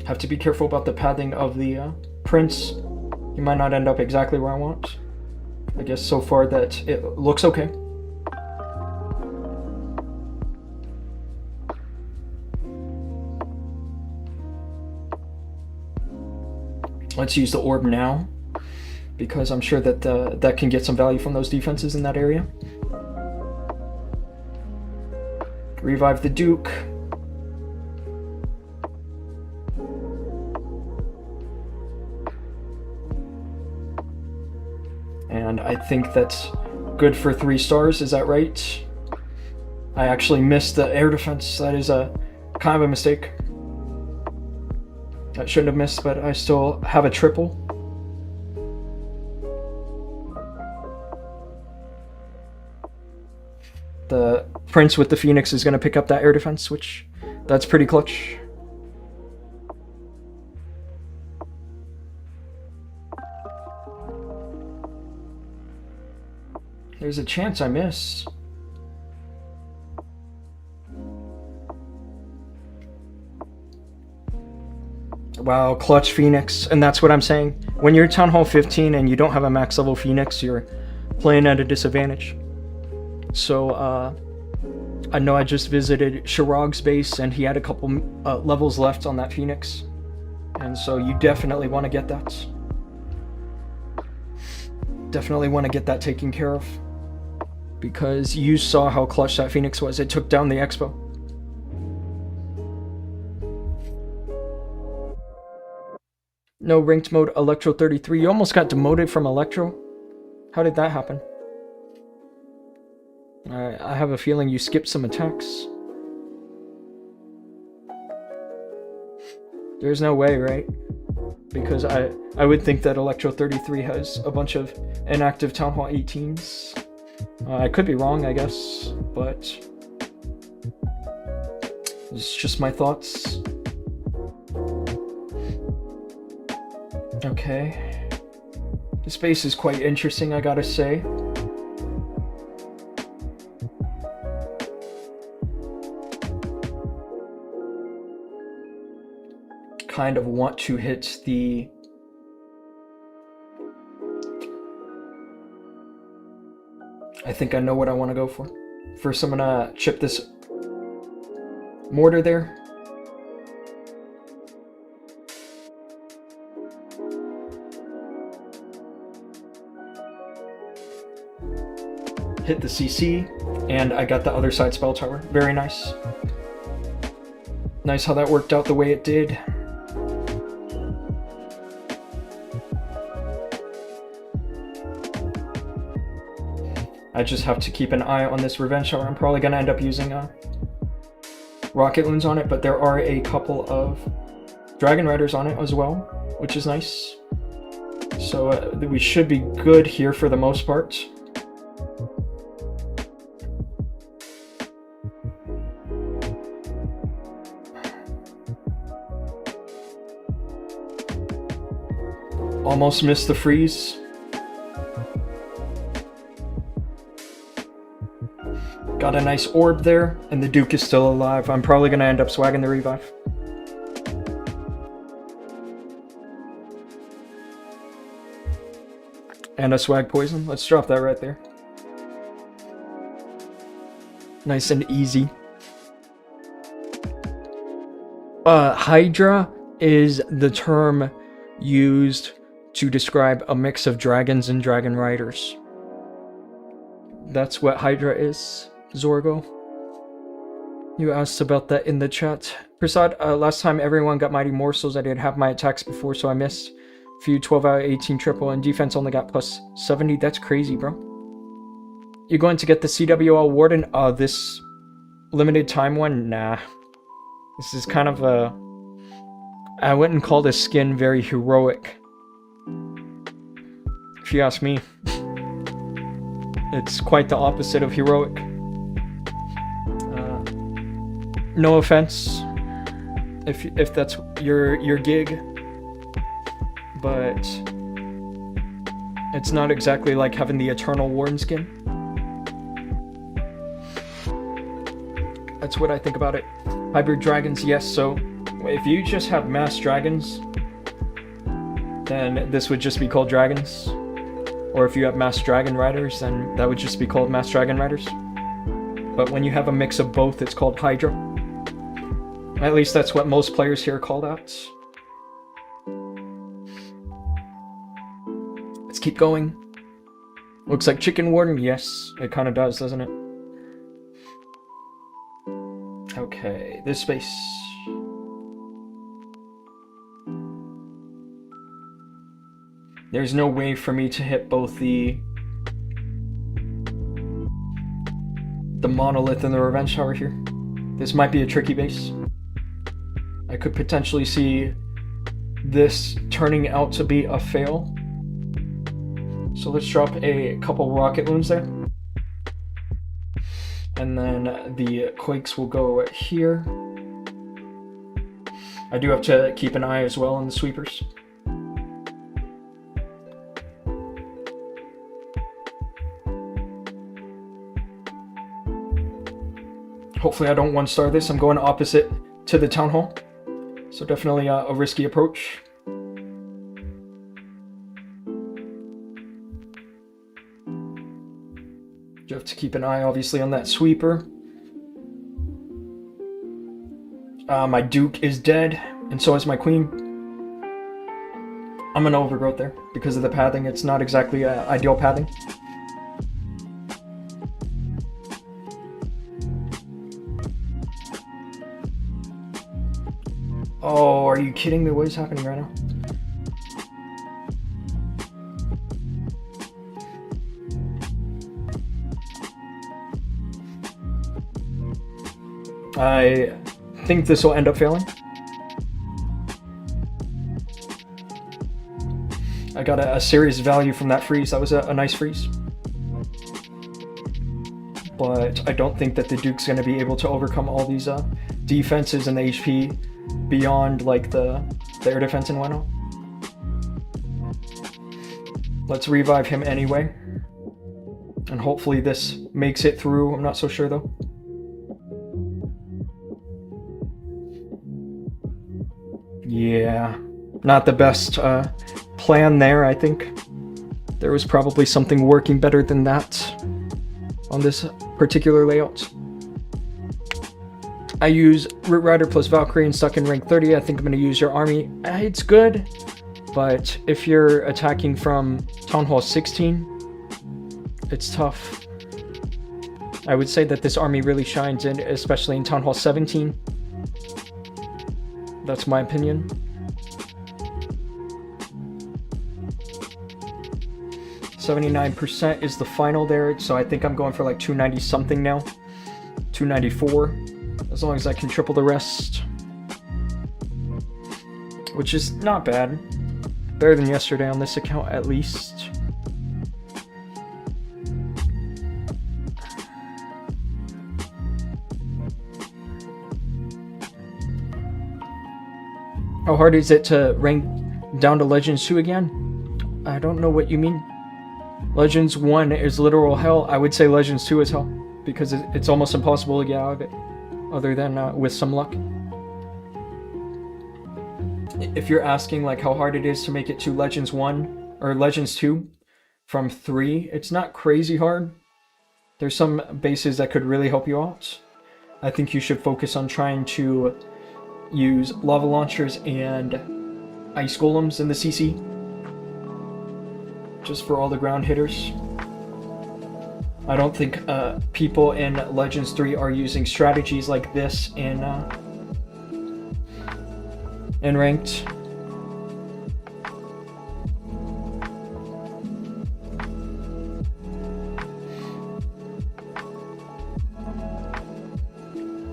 Have to be careful about the pathing of the prince. You might not end up exactly where I want. I guess so far that it looks okay. Let's use the orb now, because I'm sure that that can get some value from those defenses in that area. Revive the Duke. And I think that's good for 3 stars, is that right? I actually missed the air defense. That is a kind of a mistake. I shouldn't have missed, but I still have a triple. The Prince with the Phoenix is going to pick up that air defense, which that's pretty clutch. There's a chance I miss. Wow, clutch Phoenix. And that's what I'm saying. When you're Town Hall 15 and you don't have a max level Phoenix, you're playing at a disadvantage. So, I know I just visited Shirog's base and he had a couple levels left on that Phoenix. And so you definitely want to get that. Definitely want to get that taken care of. Because you saw how clutch that Phoenix was. It took down the Expo. No ranked mode, Electro 33. You almost got demoted from Electro. How did that happen? I have a feeling you skipped some attacks. There's no way, right? Because I would think that Electro 33 has a bunch of inactive Town Hall 18s. I could be wrong, I guess, but it's just my thoughts. Okay. This base is quite interesting, I gotta say. Kind of want to hit the... I think I know what I want to go for. First, I'm gonna chip this mortar there. Hit the CC, and I got the other side spell tower. Very nice. Nice how that worked out the way it did. I just have to keep an eye on this Revenge Shower. I'm probably going to end up using Rocket Loons on it, but there are a couple of Dragon Riders on it as well, which is nice. So we should be good here for the most part. Almost missed the freeze. Got a nice orb there, and the Duke is still alive. I'm probably going to end up swagging the revive. And a swag poison. Let's drop that right there. Nice and easy. Hydra is the term used to describe a mix of dragons and dragon riders. That's what Hydra is, Zorgo. You asked about that in the chat. Prasad, last time everyone got mighty morsels, I did have my attacks before, so I missed a few 12 out of 18 triple, and defense only got plus 70. That's crazy, bro. You're going to get the CWL Warden? This limited time one? Nah. This is kind of a... I wouldn't call this skin very heroic. If you ask me. It's quite the opposite of heroic. No offense, if that's your gig, but it's not exactly like having the Eternal Warden skin. That's what I think about it. Hybrid dragons, yes. So if you just have mass dragons, then this would just be called dragons. Or if you have mass dragon riders, then that would just be called mass dragon riders. But when you have a mix of both, it's called Hydra. At least that's what most players here call that. keep going. Looks like Chicken Warden. Yes, it kind of does, doesn't it? Okay, this space. There's no way for me to hit both the monolith and the revenge tower here. This might be a tricky base. I could potentially see this turning out to be a fail. So let's drop a couple rocket loons there. And then the quakes will go here. I do have to keep an eye as well on the sweepers. Hopefully I don't one-star this. I'm going opposite to the town hall. So definitely a risky approach. You have to keep an eye, obviously, on that sweeper. My Duke is dead, and so is my Queen. I'm gonna overgrowth there because of the pathing. It's not exactly ideal pathing. Oh, are you kidding me? What is happening right now? I think this will end up failing. I got a serious value from that freeze. That was a nice freeze. But I don't think that the Duke's going to be able to overcome all these defenses and the HP beyond like the air defense and whatnot. Let's revive him anyway. And hopefully this makes it through. I'm not so sure though. Yeah, not the best plan there, I think. There was probably something working better than that on this particular layout. I use Root Rider plus Valkyrie and stuck in rank 30. I think I'm going to use your army. It's good, but if you're attacking from Town Hall 16, it's tough. I would say that this army really shines in, especially in Town Hall 17. That's my opinion. %79% is the final there, so I think I'm going for like 290 something now. 294, as long as I can triple the rest. Which is not bad. Better than yesterday on this account, at least. How hard is it to rank down to Legends 2 again? I don't know what you mean. Legends 1 is literal hell. I would say Legends 2 is hell, because it's almost impossible to get out of it, other than with some luck. If you're asking like how hard it is to make it to Legends 1 or Legends 2 from 3, it's not crazy hard. There's some bases that could really help you out. I think you should focus on trying to use lava launchers and ice golems in the CC, just for all the ground hitters. I don't think people in Legends 3 are using strategies like this in ranked.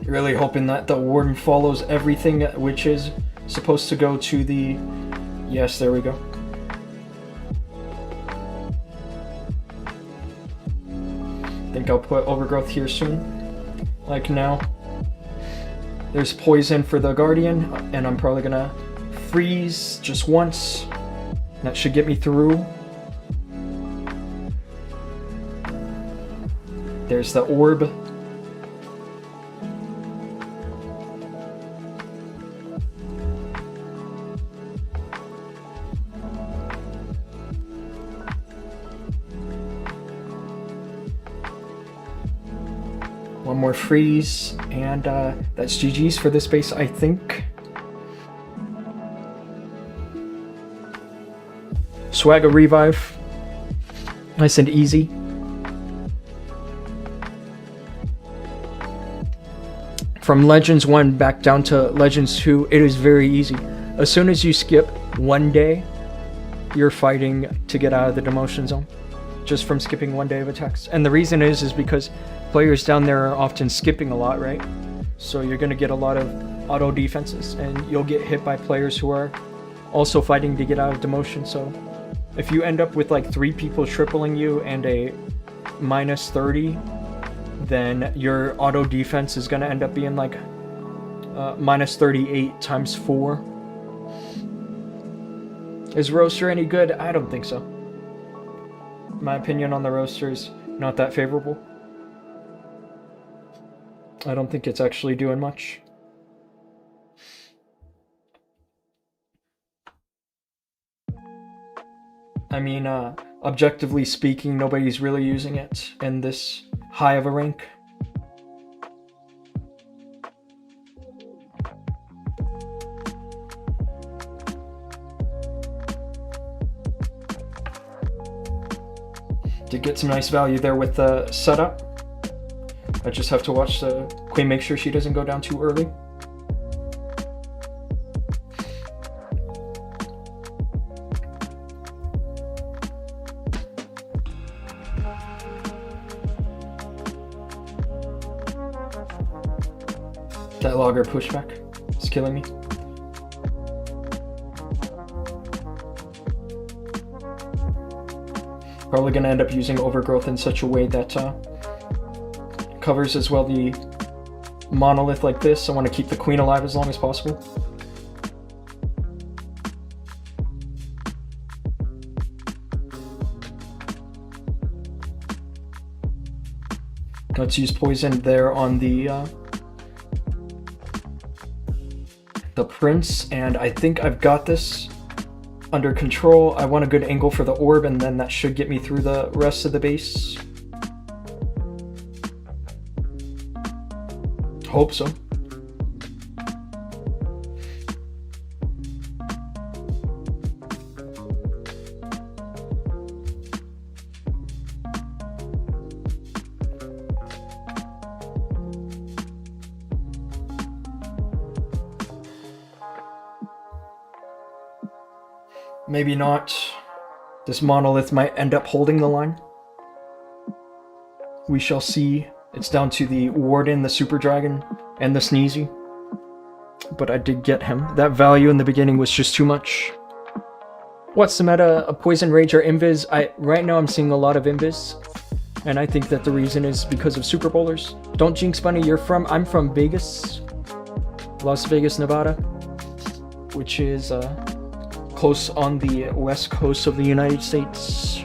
Really hoping that the Warden follows everything, which is supposed to go to the... Yes, there we go. I think I'll put Overgrowth here soon. Like now. There's poison for the Guardian, and I'm probably gonna freeze just once. That should get me through. There's the orb. One more freeze, and that's GG's for this base, I think. Swag a revive. Nice and easy. From Legends 1 back down to Legends 2, it is very easy. As soon as you skip one day, you're fighting to get out of the demotion zone. Just from skipping one day of attacks. And the reason is because players down there are often skipping a lot, right? So you're going to get a lot of auto defenses, and you'll get hit by players who are also fighting to get out of demotion. So if you end up with like 3 people tripling you and a -30, then your auto defense is going to end up being like -38 times 4. Is Roaster any good? I don't think so. My opinion on the Roaster is not that favorable. I don't think it's actually doing much. I mean, objectively speaking, nobody's really using it in this high of a rank. Did get some nice value there with the setup. I just have to watch the queen, make sure she doesn't go down too early. That logger pushback is killing me. Probably going to end up using Overgrowth in such a way that covers as well the monolith like this. I want to keep the queen alive as long as possible. Let's use poison there on the prince, and I think I've got this under control. I want a good angle for the orb, and then that should get me through the rest of the base. Hope so. Maybe not. This monolith might end up holding the line. We shall see. It's down to the Warden, the Super Dragon, and the Sneezy. But I did get him. That value in the beginning was just too much. What's the meta? A Poison Rage or Invis? Right now I'm seeing a lot of Invis. And I think that the reason is because of Super Bowlers. Don't jinx, Bunny. I'm from Vegas. Las Vegas, Nevada. Which is close on the west coast of the United States.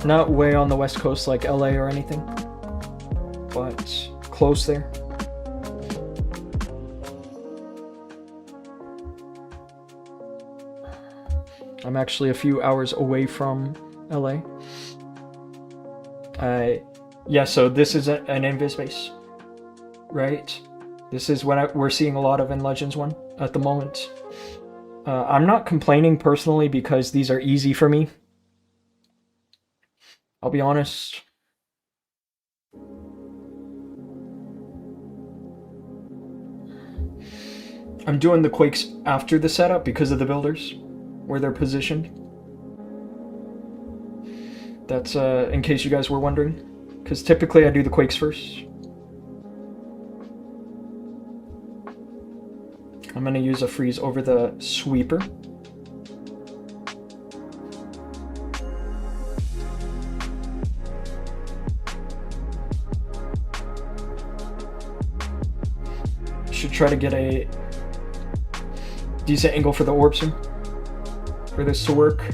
Not way on the west coast like LA or anything, but close there. I'm actually a few hours away from LA. Yeah, so this is an Invis base, right? This is what we're seeing a lot of in Legends 1 at the moment. I'm not complaining personally because these are easy for me. I'll be honest. I'm doing the Quakes after the setup because of the builders, where they're positioned. That's in case you guys were wondering. Because typically I do the Quakes first. I'm going to use a freeze over the sweeper. Should try to get a decent angle for the orb soon for this to work.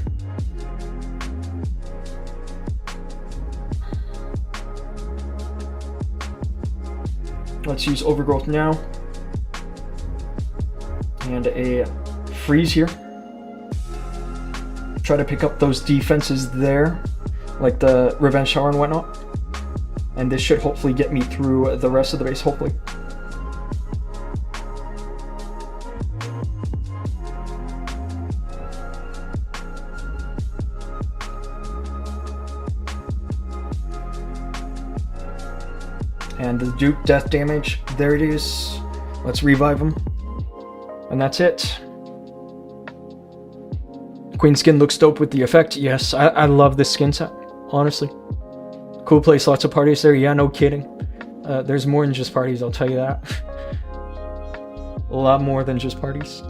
Let's use Overgrowth now. And a freeze here. Try to pick up those defenses there, like the Revenge Shower and whatnot. And this should hopefully get me through the rest of the base, hopefully. And the Duke death damage, there it is. Let's revive him. And that's it. Queen skin looks dope with the effect. Yes, I love this skin set, honestly. Cool place, lots of parties there. Yeah, no kidding. There's more than just parties, I'll tell you that. A lot more than just parties.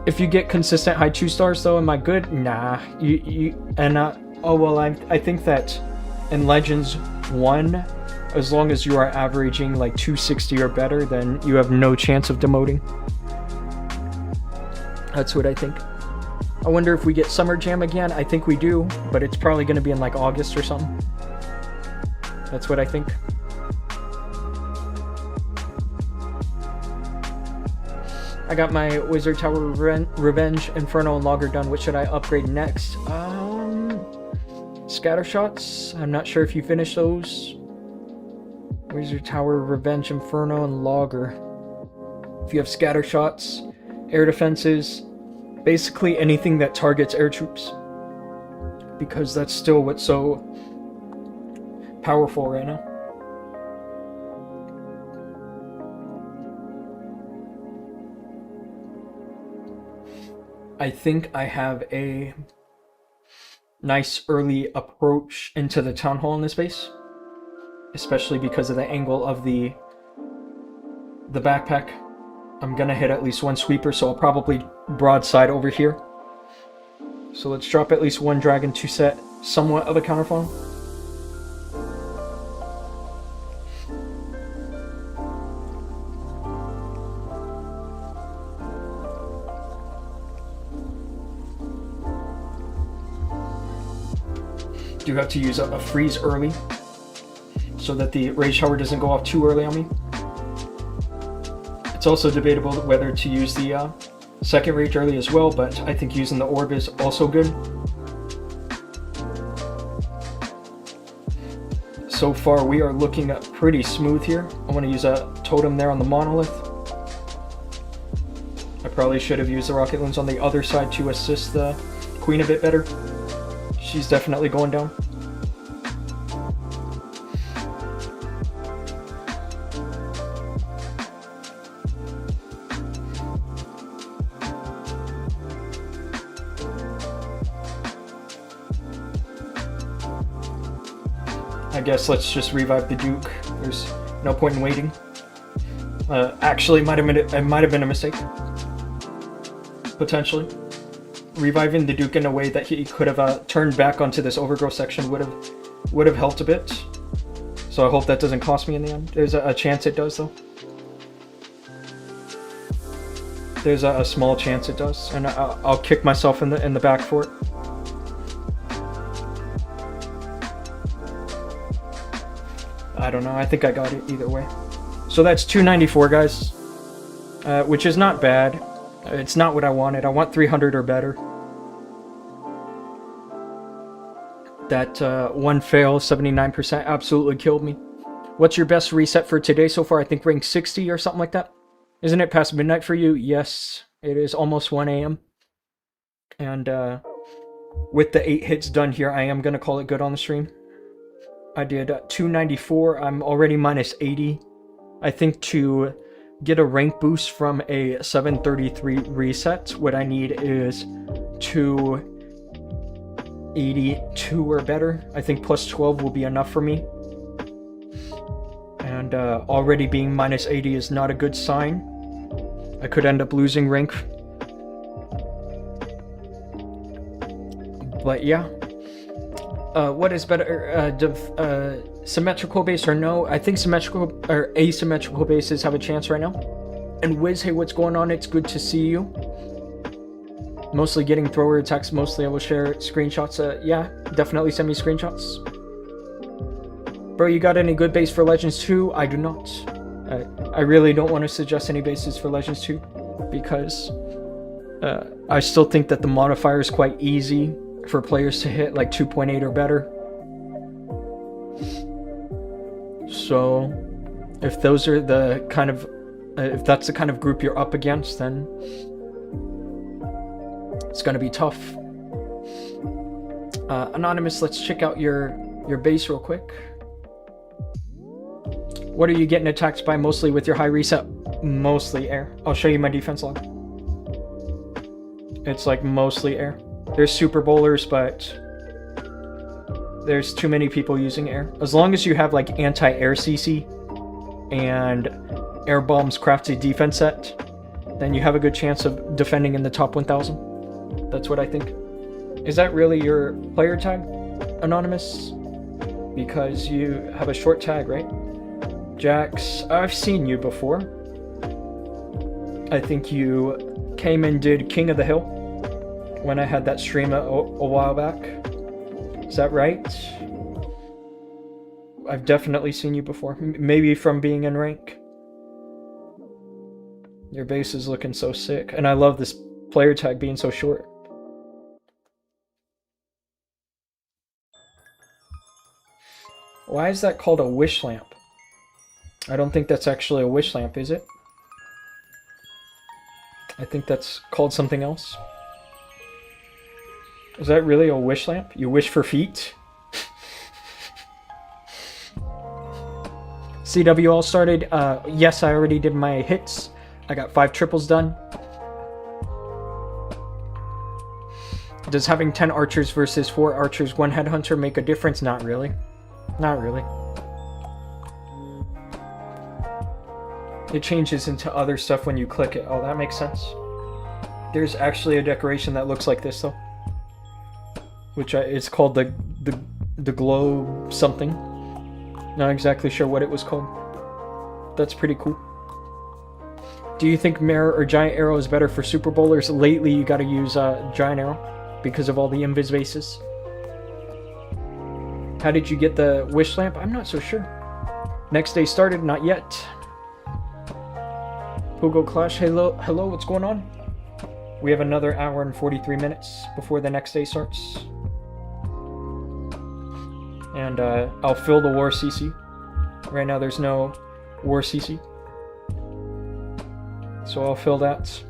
If you get consistent high 2 stars though, am I good? Nah. Oh well, I think that in Legends 1, as long as you are averaging like 260 or better, then you have no chance of demoting. That's what I think. I wonder if we get Summer Jam again. I think we do, but it's probably going to be in like August or something. That's what I think. I got my Wizard Tower Revenge, Inferno, and Logger done. What should I upgrade next? Scatter Shots. I'm not sure if you finished those. Wizard Tower, Revenge, Inferno, and Logger. If you have Scatter Shots, Air Defenses, basically anything that targets air troops. Because that's still what's so powerful right now. I think I have a nice early approach into the Town Hall in this base. Especially because of the angle of the backpack. I'm gonna hit at least one sweeper, so I'll probably broadside over here. So let's drop at least one dragon to set somewhat of a counterfall. Do have to use a freeze early so that the rage tower doesn't go off too early on me. It's also debatable whether to use the second rage early as well, but I think using the orb is also good. So far we are looking pretty smooth here. I want to use a totem there on the monolith. I probably should have used the rocket loons on the other side to assist the queen a bit better. She's definitely going down. I guess let's just revive the Duke. There's no point in waiting. Actually, it might have been a mistake. Potentially. Reviving the Duke in a way that he could have turned back onto this overgrowth section would have helped a bit. So I hope that doesn't cost me in the end. There's a chance it does though. There's a small chance it does, and I'll kick myself in the back for it. I don't know. I think I got it either way. So that's 294, guys, which is not bad. It's not what I wanted. I want 300 or better. That one fail, 79%, absolutely killed me. What's your best reset for today so far? I think rank 60 or something like that. Isn't it past midnight for you? Yes, it is almost 1 a.m. And with the 8 hits done here, I am going to call it good on the stream. I did 294. I'm already minus 80. I think to get a rank boost from a 733 reset, what I need is 282 or better. I think plus 12 will be enough for me. And already being minus 80 is not a good sign. I could end up losing rank. But yeah. What is better, symmetrical base or no? I think symmetrical or asymmetrical bases have a chance right now. And Wiz, hey, what's going on? It's good to see you. Mostly getting thrower attacks. Mostly I will share screenshots. Yeah, definitely send me screenshots. Bro, you got any good base for Legends 2? I do not. I really don't want to suggest any bases for Legends 2 because I still think that the modifier is quite easy for players to hit, like 2.8 or better. So if those are the kind of if that's the kind of group you're up against, then it's gonna be tough. Anonymous, let's check out your your base real quick. What are you getting attacked by mostly with your high reset? Mostly air. I'll show you my defense log. It's like mostly air. There's super bowlers, but there's too many people using air. As long as you have like anti-air CC and air bombs crafted defense set, then you have a good chance of defending in the top 1000. That's what I think. Is that really your player tag, Anonymous? Because you have a short tag, right? Jax, I've seen you before. I think you came and did King of the Hill when I had that stream a while back. Is that right? I've definitely seen you before. Maybe from being in rank. Your base is looking so sick. And I love this player tag being so short. Why is that called a wish lamp? I don't think that's actually a wish lamp, is it? I think that's called something else. Is that really a wish lamp? You wish for feet? CWL started. Yes, I already did my hits. I got 5 triples done. Does having 10 archers versus 4 archers, 1 headhunter make a difference? Not really. Not really. It changes into other stuff when you click it. Oh, that makes sense. There's actually a decoration that looks like this, though. Which it's called the glow something. Not exactly sure what it was called. That's pretty cool. Do you think mirror or giant arrow is better for super bowlers? Lately, you gotta use giant arrow because of all the invis bases. How did you get the wish lamp? I'm not so sure. Next day started? Not yet. Pogo Clash, hello, what's going on? We have another hour and 43 minutes before the next day starts. And I'll fill the war CC. Right now there's no war CC. So I'll fill that.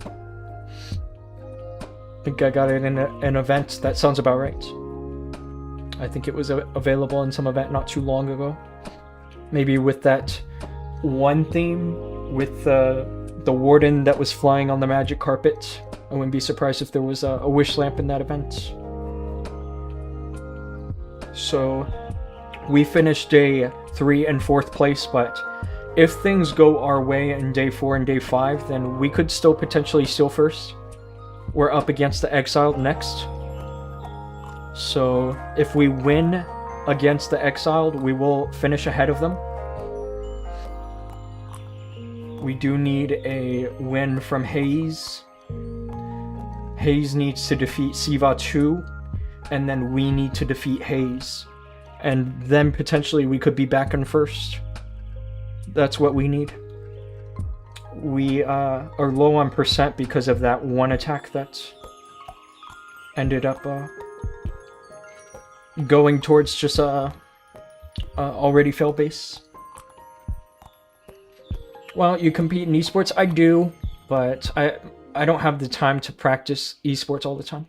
I think I got it in an event. That sounds about right. I think it was available in some event not too long ago. Maybe with that one theme with the warden that was flying on the magic carpet. I wouldn't be surprised if there was a wish lamp in that event. So we finished day 3 and 4th place, but if things go our way in day 4 and day 5, then we could still potentially steal first. We're up against the Exiled next. So if we win against the Exiled, we will finish ahead of them. We do need a win from Hayes. Hayes needs to defeat Siva 2, and then we need to defeat Hayes. And then potentially we could be back in first. That's what we need. We are low on percent because of that one attack that ended up going towards just a already failed base. Well, you compete in esports? I do, but I don't have the time to practice esports all the time.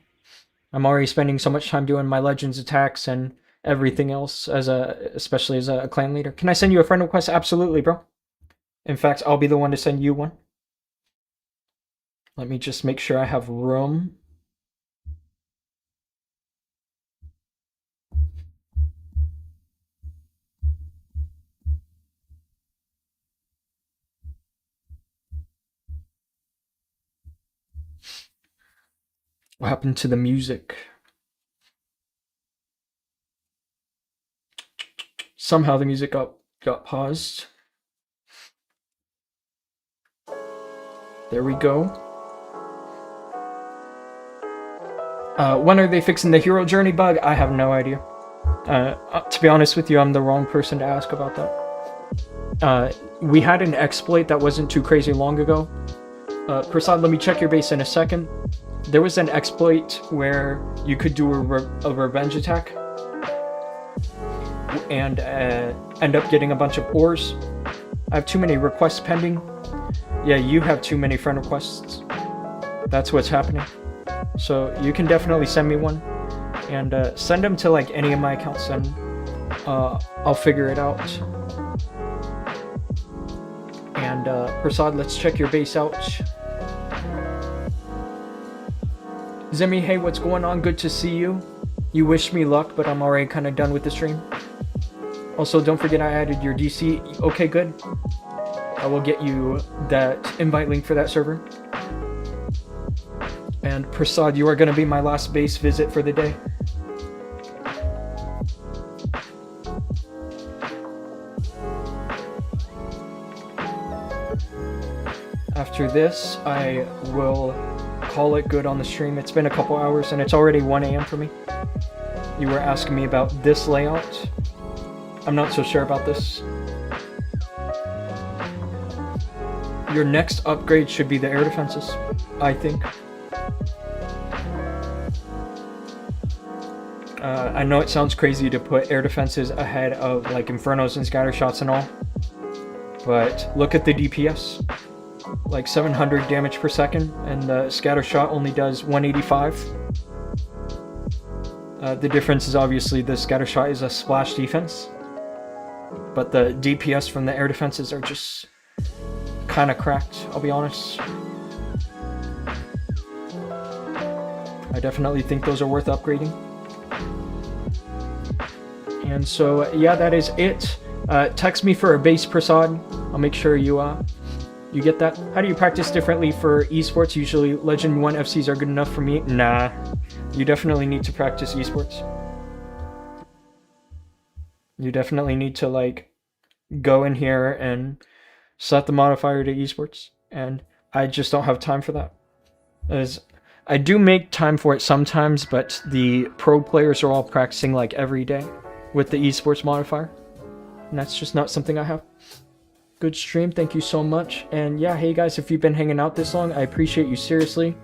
I'm already spending so much time doing my Legends attacks and everything else, especially as a clan leader. Can I send you a friend request? Absolutely, bro. In fact, I'll be the one to send you one. Let me just make sure I have room. What happened to the music? Somehow the music got paused. There we go. When are they fixing the hero journey bug? I have no idea. To be honest with you, I'm the wrong person to ask about that. We had an exploit that wasn't too crazy long ago. Prasad, let me check your base in a second. There was an exploit where you could do a revenge attack and end up getting a bunch of ores. I have too many requests pending. Yeah, you have too many friend requests. That's what's happening. So you can definitely send me one, and send them to like any of my accounts, and I'll figure it out. And Prasad, let's check your base out. Zemi, hey, what's going on? Good to see you. You wish me luck, but I'm already kind of done with the stream. Also, don't forget I added your DC. Okay, good. I will get you that invite link for that server. And Prasad, you are going to be my last base visit for the day. After this, I will call it good on the stream. It's been a couple hours and it's already 1 a.m. for me. You were asking me about this layout. I'm not so sure about this. Your next upgrade should be the air defenses, I think. I know it sounds crazy to put air defenses ahead of like infernos and scatter shots and all, but look at the DPS. Like 700 damage per second, and the scatter shot only does 185. The difference is obviously the scatter shot is a splash defense, but the DPS from the air defenses are just kind of cracked, I'll be honest. I definitely think those are worth upgrading. And so, yeah, that is it. Text me for a base, Prasad. I'll make sure you get that. How do you practice differently for esports? Usually Legend 1 FCs are good enough for me. Nah, you definitely need to practice esports. You definitely need to like go in here and set the modifier to esports. And I just don't have time for that. As I do make time for it sometimes, but the pro players are all practicing like every day with the esports modifier. And that's just not something I have. Good stream, thank you so much. And yeah, hey guys, if you've been hanging out this long, I appreciate you seriously.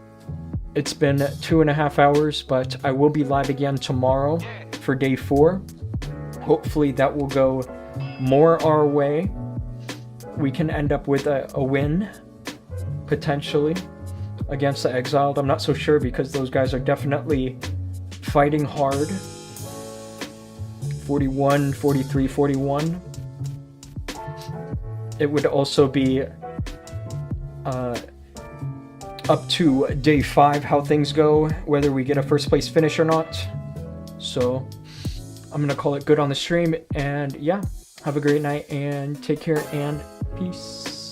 It's been 2.5 hours, but I will be live again tomorrow for day 4. Hopefully that will go more our way. We can end up with a win, potentially, against the Exiled. I'm not so sure because those guys are definitely fighting hard. 41, 43, 41. It would also be up to day 5 how things go, whether we get a first place finish or not. So I'm gonna call it good on the stream, and yeah, have a great night and take care and peace.